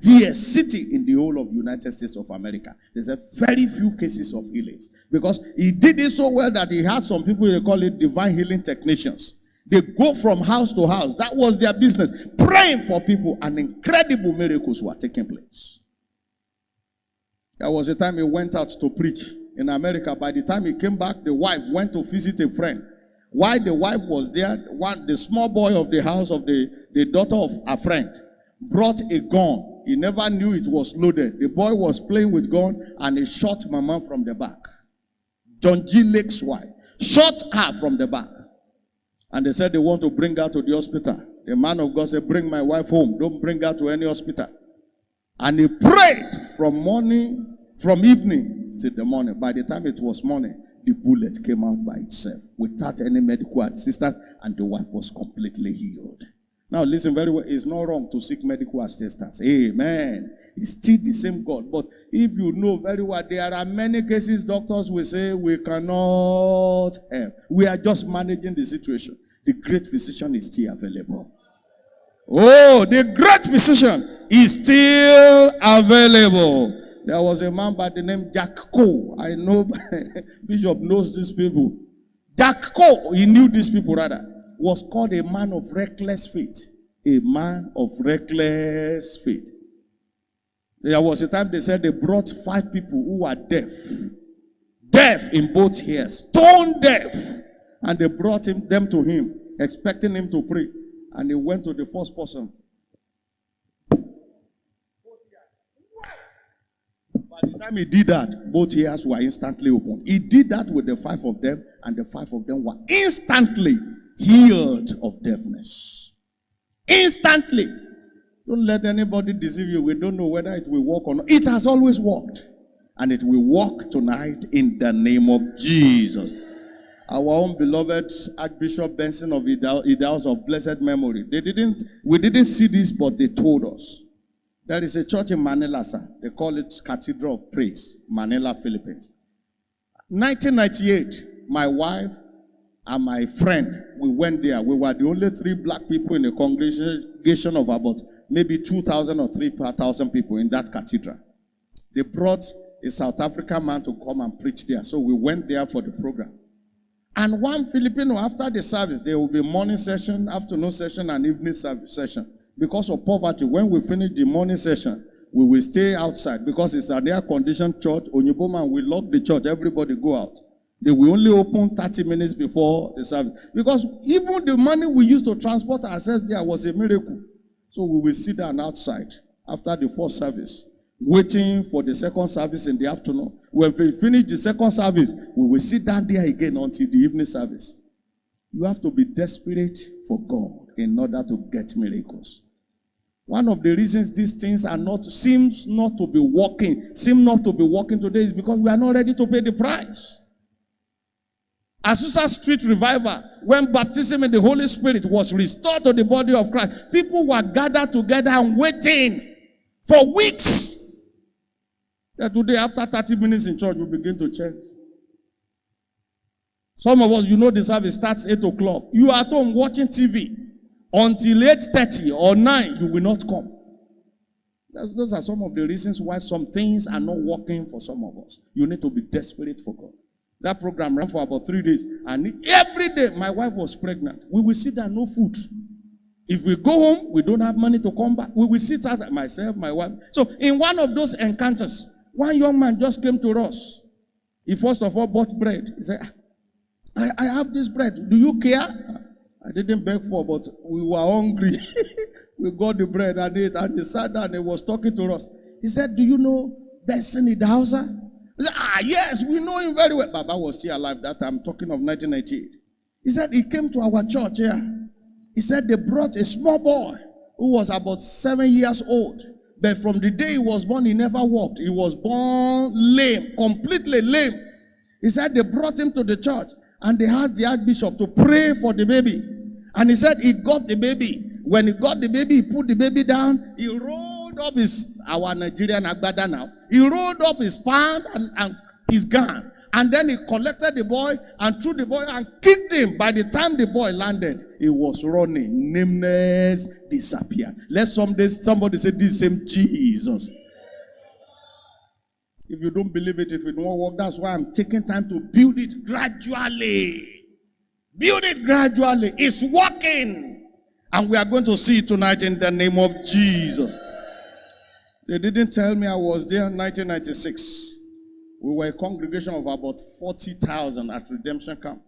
LDS city in the whole of United States of America. There's a very few cases of healings. Because he did it so well that he had some people, they call it divine healing technicians. They go from house to house. That was their business. Praying for people, and incredible miracles were taking place. There was a time he went out to preach in America. By the time he came back, the wife went to visit a friend. While the wife was there, the small boy of the house of the daughter of a friend brought a gun. He never knew it was loaded. The boy was playing with gun and he shot Mama from the back. John G. Lake's wife shot her from the back. And they said they want to bring her to the hospital. The man of God said, bring my wife home. Don't bring her to any hospital. And he prayed from evening till the morning. By the time it was morning, the bullet came out by itself without any medical assistance, and the wife was completely healed. Now listen very well, it's not wrong to seek medical assistance. Amen. It's still the same God. But if you know very well, there are many cases doctors will say we cannot help. We are just managing the situation. The great physician is still available. Oh, the great physician is still available. There was a man by the name Jack Coe. I know Bishop knows these people. Jack Coe, he knew these people rather, was called a man of reckless faith. A man of reckless faith. There was a time they said they brought 5 people who were deaf. Deaf in both ears. Stone deaf. And they brought them to him, expecting him to pray. And he went to the first person. By the time he did that, both ears were instantly opened. He did that with the 5 of them, and the 5 of them were instantly healed of deafness. Instantly. Don't let anybody deceive you. We don't know whether it will work or not. It has always worked. And it will work tonight in the name of Jesus. Our own beloved Archbishop Benson of Idaos of blessed memory. We didn't see this, but they told us. There is a church in Manila, sir. They call it Cathedral of Praise, Manila, Philippines. 1998, my wife and my friend, we went there. We were the only 3 black people in a congregation of about maybe 2,000 or 3,000 people in that cathedral. They brought a South African man to come and preach there. So we went there for the program. And one Filipino, after the service, there will be morning session, afternoon session, and evening session. Because of poverty, when we finish the morning session, we will stay outside because it's an air-conditioned church. Onyiboman will lock the church. Everybody go out. They will only open 30 minutes before the service. Because even the money we used to transport ourselves there was a miracle. So we will sit down outside after the first service, waiting for the second service in the afternoon. When we finish the second service, we will sit down there again until the evening service. You have to be desperate for God in order to get miracles. One of the reasons these things seem not to be working today is because we are not ready to pay the price. Azusa Street Revival, when baptism in the Holy Spirit was restored to the body of Christ, people were gathered together and waiting for weeks. That today, after 30 minutes in church, we begin to change. Some of us, the service starts 8 o'clock. You are at home watching TV. Until 8:30 or 9, you will not come. Those are some of the reasons why some things are not working for some of us. You need to be desperate for God. That program ran for about 3 days. And every day, my wife was pregnant. We will sit there, no food. If we go home, we don't have money to come back. We will sit outside, myself, my wife. So in one of those encounters, one young man just came to us. He first of all bought bread. He said, I have this bread. Do you care? I didn't beg for, but we were hungry. We got the bread and ate, and he sat down and he was talking to us. He said, do you know Benson Idahosa? We said, yes, we know him very well. Baba was still alive that time, talking of 1998. He said he came to our church here. He said they brought a small boy who was about 7 years old. But from the day he was born, he never walked. He was born lame, completely lame. He said they brought him to the church. And they asked the Archbishop to pray for the baby. And he said he got the baby. When he got the baby, he put the baby down. He rolled up our Nigerian Agbada now. He rolled up his pants and his gown. And then he collected the boy and threw the boy and kicked him. By the time the boy landed, he was running. Nameless disappeared. Let somebody say, this same Jesus. If you don't believe it won't work. That's why I'm taking time to build it gradually. Build it gradually. It's working. And we are going to see it tonight in the name of Jesus. They didn't tell me I was there in 1996. We were a congregation of about 40,000 at Redemption Camp.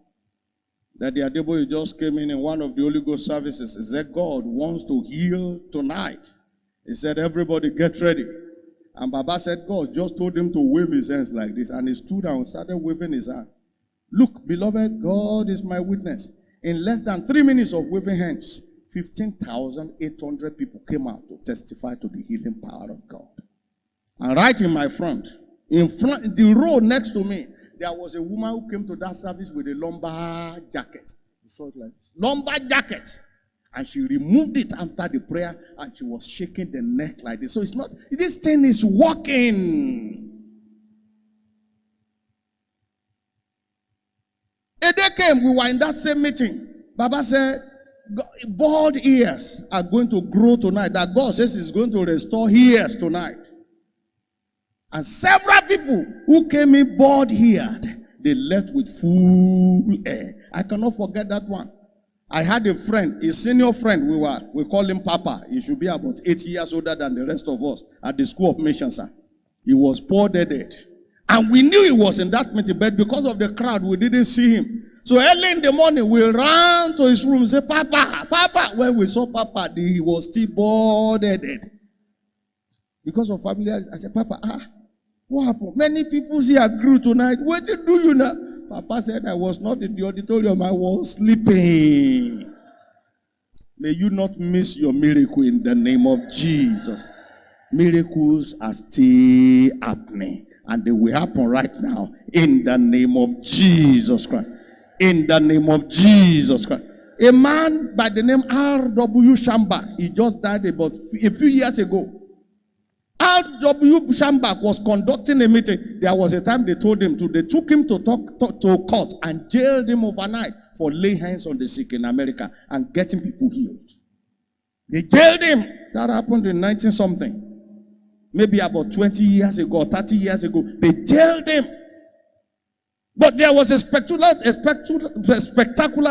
Daddy Adeboye just came in one of the Holy Ghost services. He said, God wants to heal tonight. He said, everybody get ready. And Baba said, God just told him to wave his hands like this. And he stood down and started waving his hand. Look, beloved, God is my witness. In less than 3 minutes of waving hands, 15,800 people came out to testify to the healing power of God. And right in my front, the row next to me, there was a woman who came to that service with a lumbar jacket. You saw it like this. Lumbar jacket. And she removed it after the prayer and she was shaking the neck like this. So this thing is working. A day came, we were in that same meeting. Baba said, bald ears are going to grow tonight. That God says He's going to restore ears tonight. And several people who came in board-eared, they left with full air. I cannot forget that one. I had a friend, a senior friend, we call him Papa. He should be about 8 years older than the rest of us at the School of Missions, sir. He was poor-deaded. And we knew he was in that meeting, but because of the crowd, we didn't see him. So early in the morning, we ran to his room and said, Papa, Papa. When we saw Papa, he was still poor-deaded. Because of family, I said, Papa, what happened? Many people here grew tonight. What did do you now? Papa said, I was not in the auditorium. I was sleeping. May you not miss your miracle in the name of Jesus. Miracles are still happening. And they will happen right now in the name of Jesus Christ. In the name of Jesus Christ. A man by the name R.W. Schambach, he just died about a few years ago. R.W. Schambach was conducting a meeting. There was a time they told him to. They took him to talk to court and jailed him overnight for laying hands on the sick in America and getting people healed. They jailed him. That happened in 19-something. Maybe about 20 years ago or 30 years ago. They jailed him. But there was a spectacular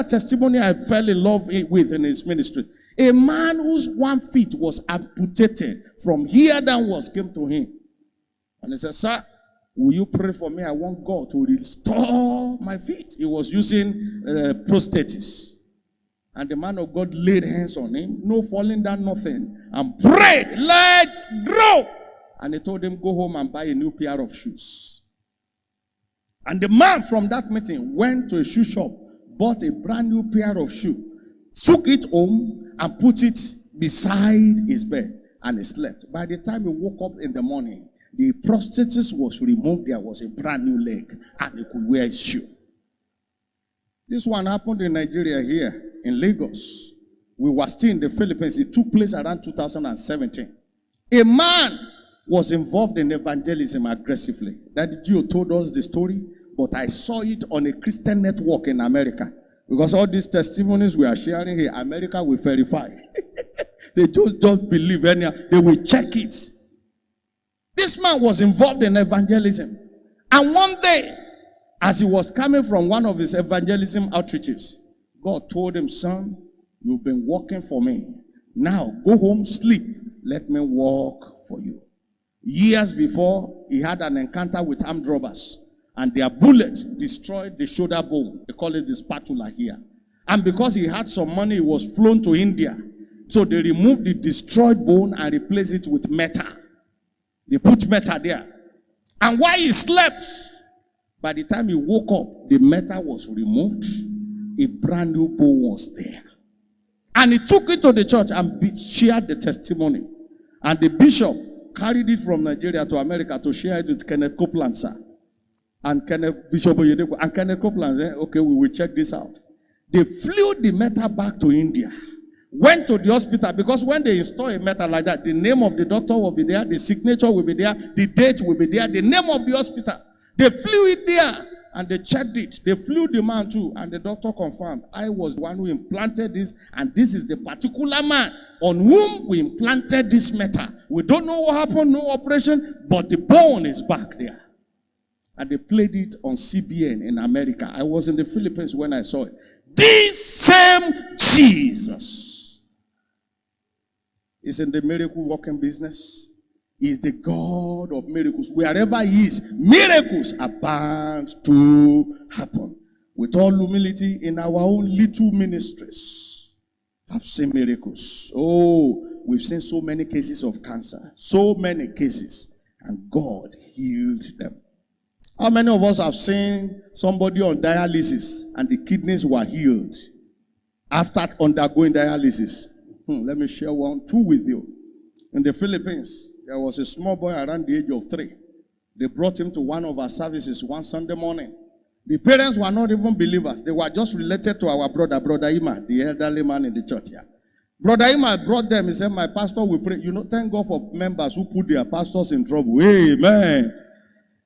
testimony I fell in love with in his ministry. A man whose 1 foot was amputated from here downwards came to him. And he said, Sir, will you pray for me? I want God to restore my feet. He was using prosthetics. And the man of God laid hands on him. No falling down, nothing. And prayed, let grow. And he told him, go home and buy a new pair of shoes. And the man from that meeting went to a shoe shop, bought a brand new pair of shoes, took it home, and put it beside his bed, and he slept. By the time he woke up in the morning, the prosthesis was removed. There was a brand new leg, and he could wear his shoe. This one happened in Nigeria here, in Lagos. We were still in the Philippines. It took place around 2017. A man was involved in evangelism aggressively. Daddy Gio told us the story, but I saw it on a Christian network in America. Because all these testimonies we are sharing here, America will verify. They just don't believe any. They will check it. This man was involved in evangelism. And one day, as he was coming from one of his evangelism outreaches, God told him, son, you've been working for me. Now, go home, sleep. Let me work for you. Years before, he had an encounter with armed robbers. And their bullet destroyed the shoulder bone. They call it the spatula here. And because he had some money, he was flown to India. So they removed the destroyed bone and replaced it with metal. They put metal there. And while he slept, by the time he woke up, the metal was removed. A brand new bone was there. And he took it to the church and shared the testimony. And the bishop carried it from Nigeria to America to share it with Kenneth Copeland, sir. And Bishop Oyedepo and Kenneth Copeland said, okay, we will check this out. They flew the metal back to India. Went to the hospital, because when they install a metal like that, the name of the doctor will be there, the signature will be there, the date will be there, the name of the hospital. They flew it there and they checked it. They flew the man too, and the doctor confirmed, I was the one who implanted this, and this is the particular man on whom we implanted this metal. We don't know what happened, no operation, but the bone is back there. And they played it on CBN in America. I was in the Philippines when I saw it. This same Jesus is in the miracle working business. He is the God of miracles. Wherever he is, miracles are bound to happen. With all humility, in our own little ministries, I've seen miracles. Oh, we've seen so many cases of cancer. So many cases. And God healed them. How many of us have seen somebody on dialysis and the kidneys were healed after undergoing dialysis? Let me share two with you. In the Philippines, there was a small boy around the age of 3. They brought him to one of our services one Sunday morning. The parents were not even believers. They were just related to our brother Ima, the elderly man in the church here. Brother Ima brought them. He said, my pastor will pray. Thank God for members who put their pastors in trouble. Amen.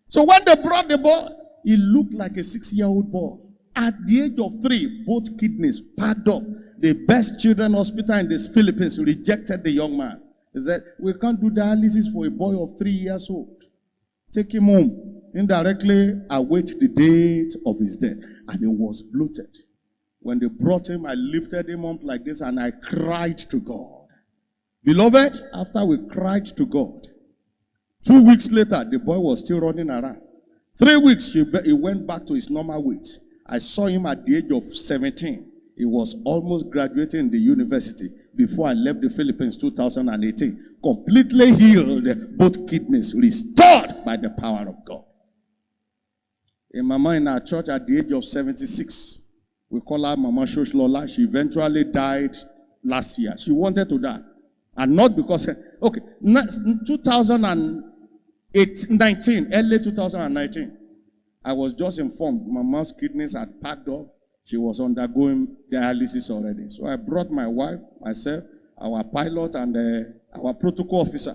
So when they brought the boy, he looked like a 6-year-old boy. At the age of 3, both kidneys packed up. The best children's hospital in the Philippines rejected the young man. He said, we can't do dialysis for a boy of 3 years old. Take him home. Indirectly, await the date of his death. And he was bloated. When they brought him, I lifted him up like this and I cried to God. Beloved, after we cried to God, 2 weeks later, the boy was still running around. 3 weeks, he went back to his normal weight. I saw him at the age of 17. He was almost graduating in the university before I left the Philippines 2018. Completely healed, both kidneys restored by the power of God. A mama in our church at the age of 76, we call her Mama Shoshlola. She eventually died last year. She wanted to die. And not because, okay, 2019, early 2019, I was just informed Mama's kidneys had packed up. She was undergoing dialysis already. So I brought my wife, myself, our pilot, and our protocol officer.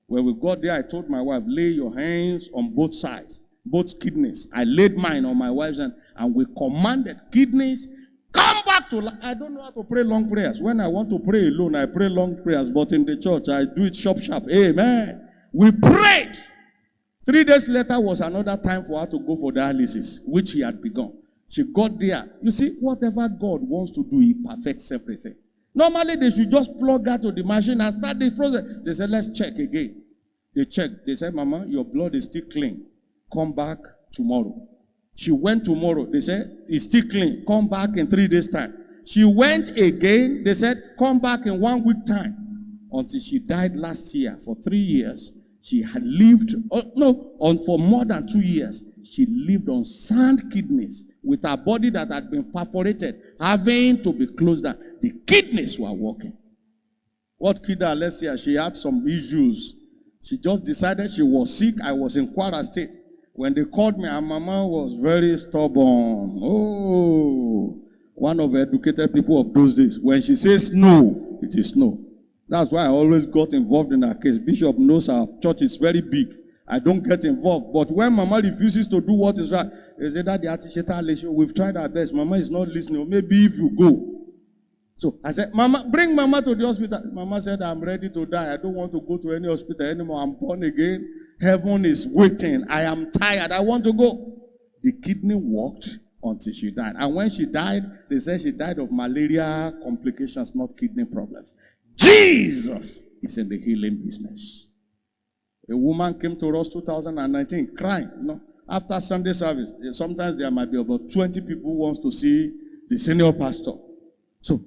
When we got there, I told my wife, lay your hands on both sides, both kidneys. I laid mine on my wife's hand, and we commanded kidneys, come back to life. I don't know how to pray long prayers. When I want to pray alone, I pray long prayers. But in the church, I do it sharp. Amen. We prayed. 3 days later was another time for her to go for dialysis, which she had begun. She got there. You see, whatever God wants to do, he perfects everything. Normally, they should just plug her to the machine and start the process. They said, let's check again. They checked. They said, Mama, your blood is still clean. Come back tomorrow. She went tomorrow. They said, it's still clean. Come back in 3 days' time. She went again. They said, come back in 1 week time. Until she died last year for 3 years. She had lived, for more than 2 years. She lived on sound kidneys with her body that had been perforated, having to be closed down. The kidneys were working. What killed her? Let's see, she had some issues. She just decided she was sick. I was in Kwara State. When they called me, her mama was very stubborn. Oh, one of the educated people of those days. When she says no, it is no. That's why I always got involved in her case. Bishop knows our church is very big. I don't get involved. But when Mama refuses to do what is right, they say that we've tried our best. Mama is not listening. Maybe if you go. So I said, Mama, bring Mama to the hospital. Mama said, I'm ready to die. I don't want to go to any hospital anymore. I'm born again. Heaven is waiting. I am tired. I want to go. The kidney worked until she died. And when she died, they said she died of malaria complications, not kidney problems. Jesus is in the healing business. A woman came to us 2019 crying. After Sunday service, sometimes there might be about 20 people who wants to see the senior pastor. So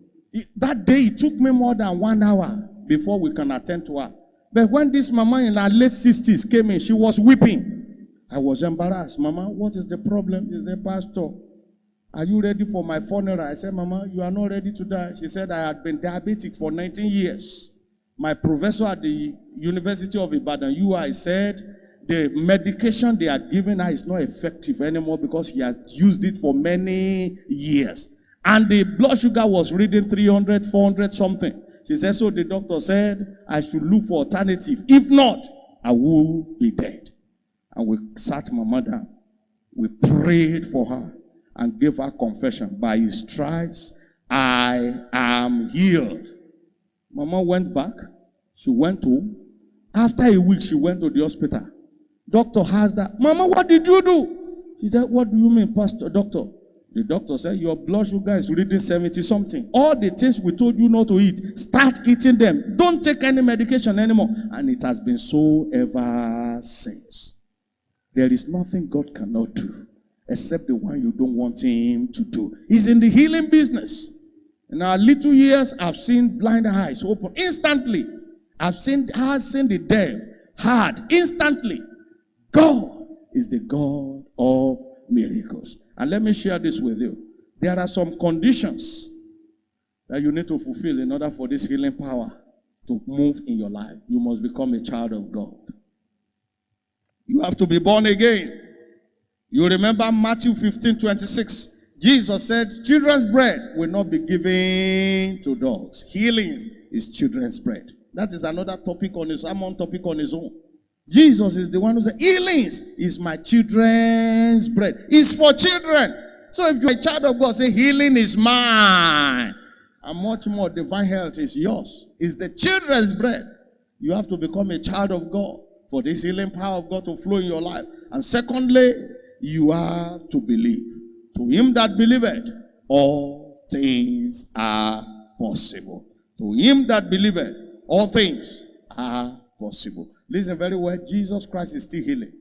that day it took me more than 1 hour before we can attend to her. But when this mama in her late 60s came in, she was weeping. I was embarrassed. Mama, what is the problem? Is the pastor? Are you ready for my funeral? I said, Mama, you are not ready to die. She said, I had been diabetic for 19 years. My professor at the University of Ibadan, UI, said the medication they are giving her is not effective anymore because he has used it for many years. And the blood sugar was reading 300, 400 something. She said, so the doctor said, I should look for alternative. If not, I will be dead. And we sat Mama down. We prayed for her and gave her confession. By his stripes, I am healed. Mama went back. She went home. After a week, she went to the hospital. Doctor asked her, Mama, what did you do? She said, what do you mean, Pastor, doctor? The doctor said, your blood sugar is reading 70 something. All the things we told you not to eat, start eating them. Don't take any medication anymore. And it has been so ever since. There is nothing God cannot do except the one you don't want him to do. He's in the healing business. In our little years, I've seen blind eyes open instantly. I've seen the deaf heard instantly. God is the God of miracles. And let me share this with you. There are some conditions that you need to fulfill in order for this healing power to move in your life. You must become a child of God. You have to be born again. You remember Matthew 15:26. Jesus said, children's bread will not be given to dogs. Healing is children's bread. That is another topic on his own. Jesus is the one who said, healings is my children's bread. It's for children. So if you're a child of God, say, healing is mine. And much more, divine health is yours. It's the children's bread. You have to become a child of God for this healing power of God to flow in your life. And secondly, you have to believe. To him that believeth, all things are possible. To him that believeth, all things are possible. Listen very well, Jesus Christ is still healing.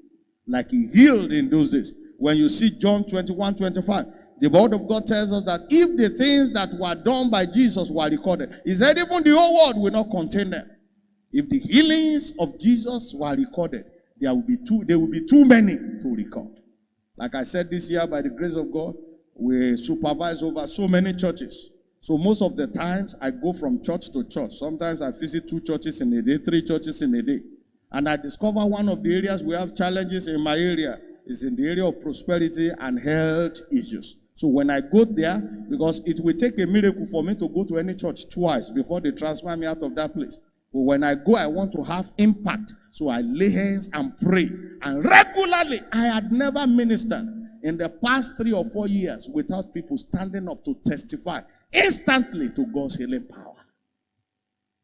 Like he healed in those days. When you see John 21:25, the word of God tells us that if the things that were done by Jesus were recorded, he said even the whole world will not contain them. If the healings of Jesus were recorded, there will be too many to record. Like I said, this year, by the grace of God, we supervise over so many churches. So most of the times, I go from church to church. Sometimes I visit 2 churches in a day, 3 churches in a day. And I discover one of the areas we have challenges in my area is in the area of prosperity and health issues. So when I go there, because it will take a miracle for me to go to any church twice before they transfer me out of that place. But when I go, I want to have impact. So I lay hands and pray. And regularly, I had never ministered in the past 3 or 4 years without people standing up to testify instantly to God's healing power.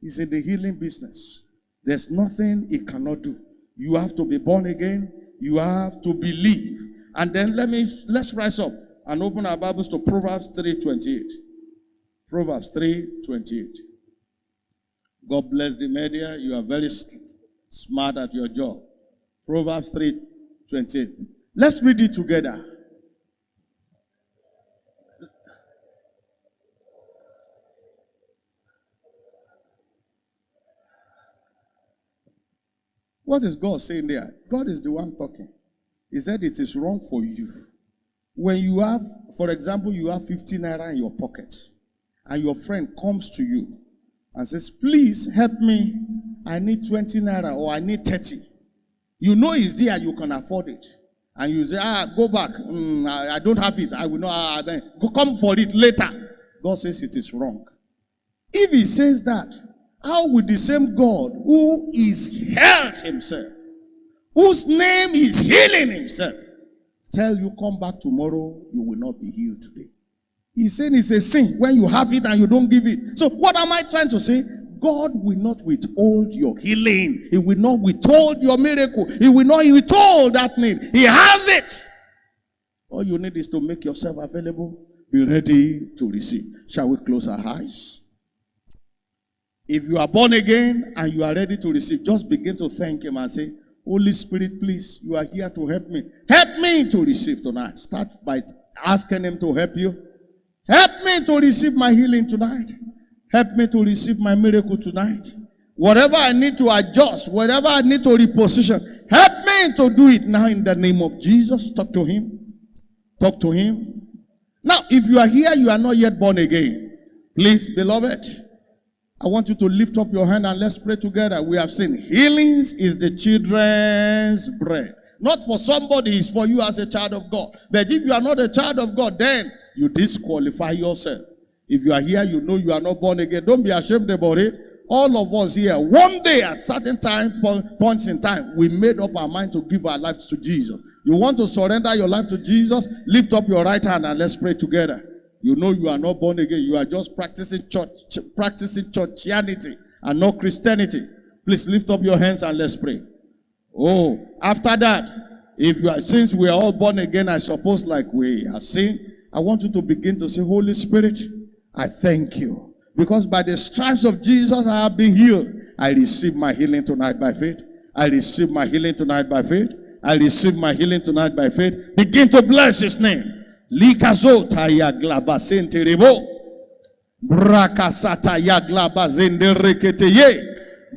He's in the healing business. There's nothing he cannot do. You have to be born again. You have to believe. And then let's rise up and open our Bibles to Proverbs 3:28. Proverbs 3:28. God bless the media. You are very smart at your job. Proverbs 3:28. Let's read it together. What is God saying there? God is the one talking. He said it is wrong for you. When you have, for example, you have 50 naira in your pocket, and your friend comes to you and says, please help me. I need 20 naira or I need 30. You know it's there, you can afford it. And you say, go back. I don't have it. I will not. Go come for it later. God says it is wrong. If he says that, how would the same God who is health himself, whose name is healing himself, tell you come back tomorrow, you will not be healed today? He's saying it's a sin when you have it and you don't give it. So what am I trying to say? God will not withhold your healing. He will not withhold your miracle. He will not withhold that need. He has it. All you need is to make yourself available. Be ready to receive. Shall we close our eyes? If you are born again and you are ready to receive, just begin to thank him and say, Holy Spirit, please, you are here to help me. Help me to receive tonight. Start by asking him to help you. Help me to receive my healing tonight. Help me to receive my miracle tonight. Whatever I need to adjust, whatever I need to reposition, help me to do it now in the name of Jesus. Talk to him. Talk to him. Now, if you are here, you are not yet born again. Please, beloved, I want you to lift up your hand and let's pray together. We have seen healings is the children's bread. Not for somebody, it's for you as a child of God. But if you are not a child of God, then you disqualify yourself. If you are here, you know you are not born again. Don't be ashamed about it. All of us here, one day at certain points in time, we made up our mind to give our lives to Jesus. You want to surrender your life to Jesus? Lift up your right hand and let's pray together. You know you are not born again. You are just practicing churchianity and not Christianity. Please lift up your hands and let's pray. Oh, after that, since we are all born again, I suppose like we are saying, I want you to begin to say, Holy Spirit, I thank you. Because by the stripes of Jesus, I have been healed. I receive my healing tonight by faith. I receive my healing tonight by faith. I receive my healing tonight by faith. Begin to bless his name. Likazota ya glaba senterebo. Brakasata ya glaba zendereketeye.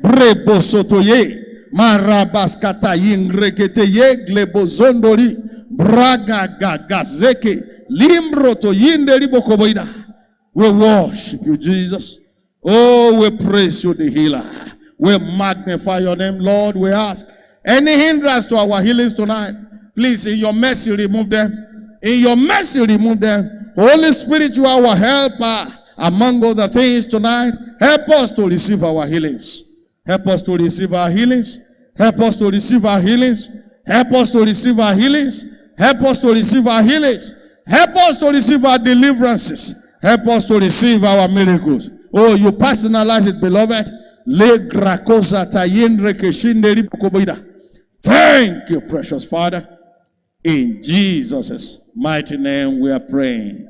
Brebosotoye. Marabaskata yingreketeye glebozondori. Braga gagazeke. Limbroto yinderibokoboida. We worship you, Jesus. Oh, we praise you, the healer. We magnify your name, Lord. We ask any hindrance to our healings tonight, please, in your mercy, remove them. In your mercy, remove them. Holy Spirit, you are our helper. Among other things tonight, help us to receive our healings. Help us to receive our healings. Help us to receive our healings. Help us to receive our healings. Help us to receive our healings. Help us to receive our deliverances. Help us to receive our miracles. Oh, you personalize it, beloved. Le gracosa tayendre keshinde ripokoboida. Thank you, precious Father. In Jesus' mighty name we are praying.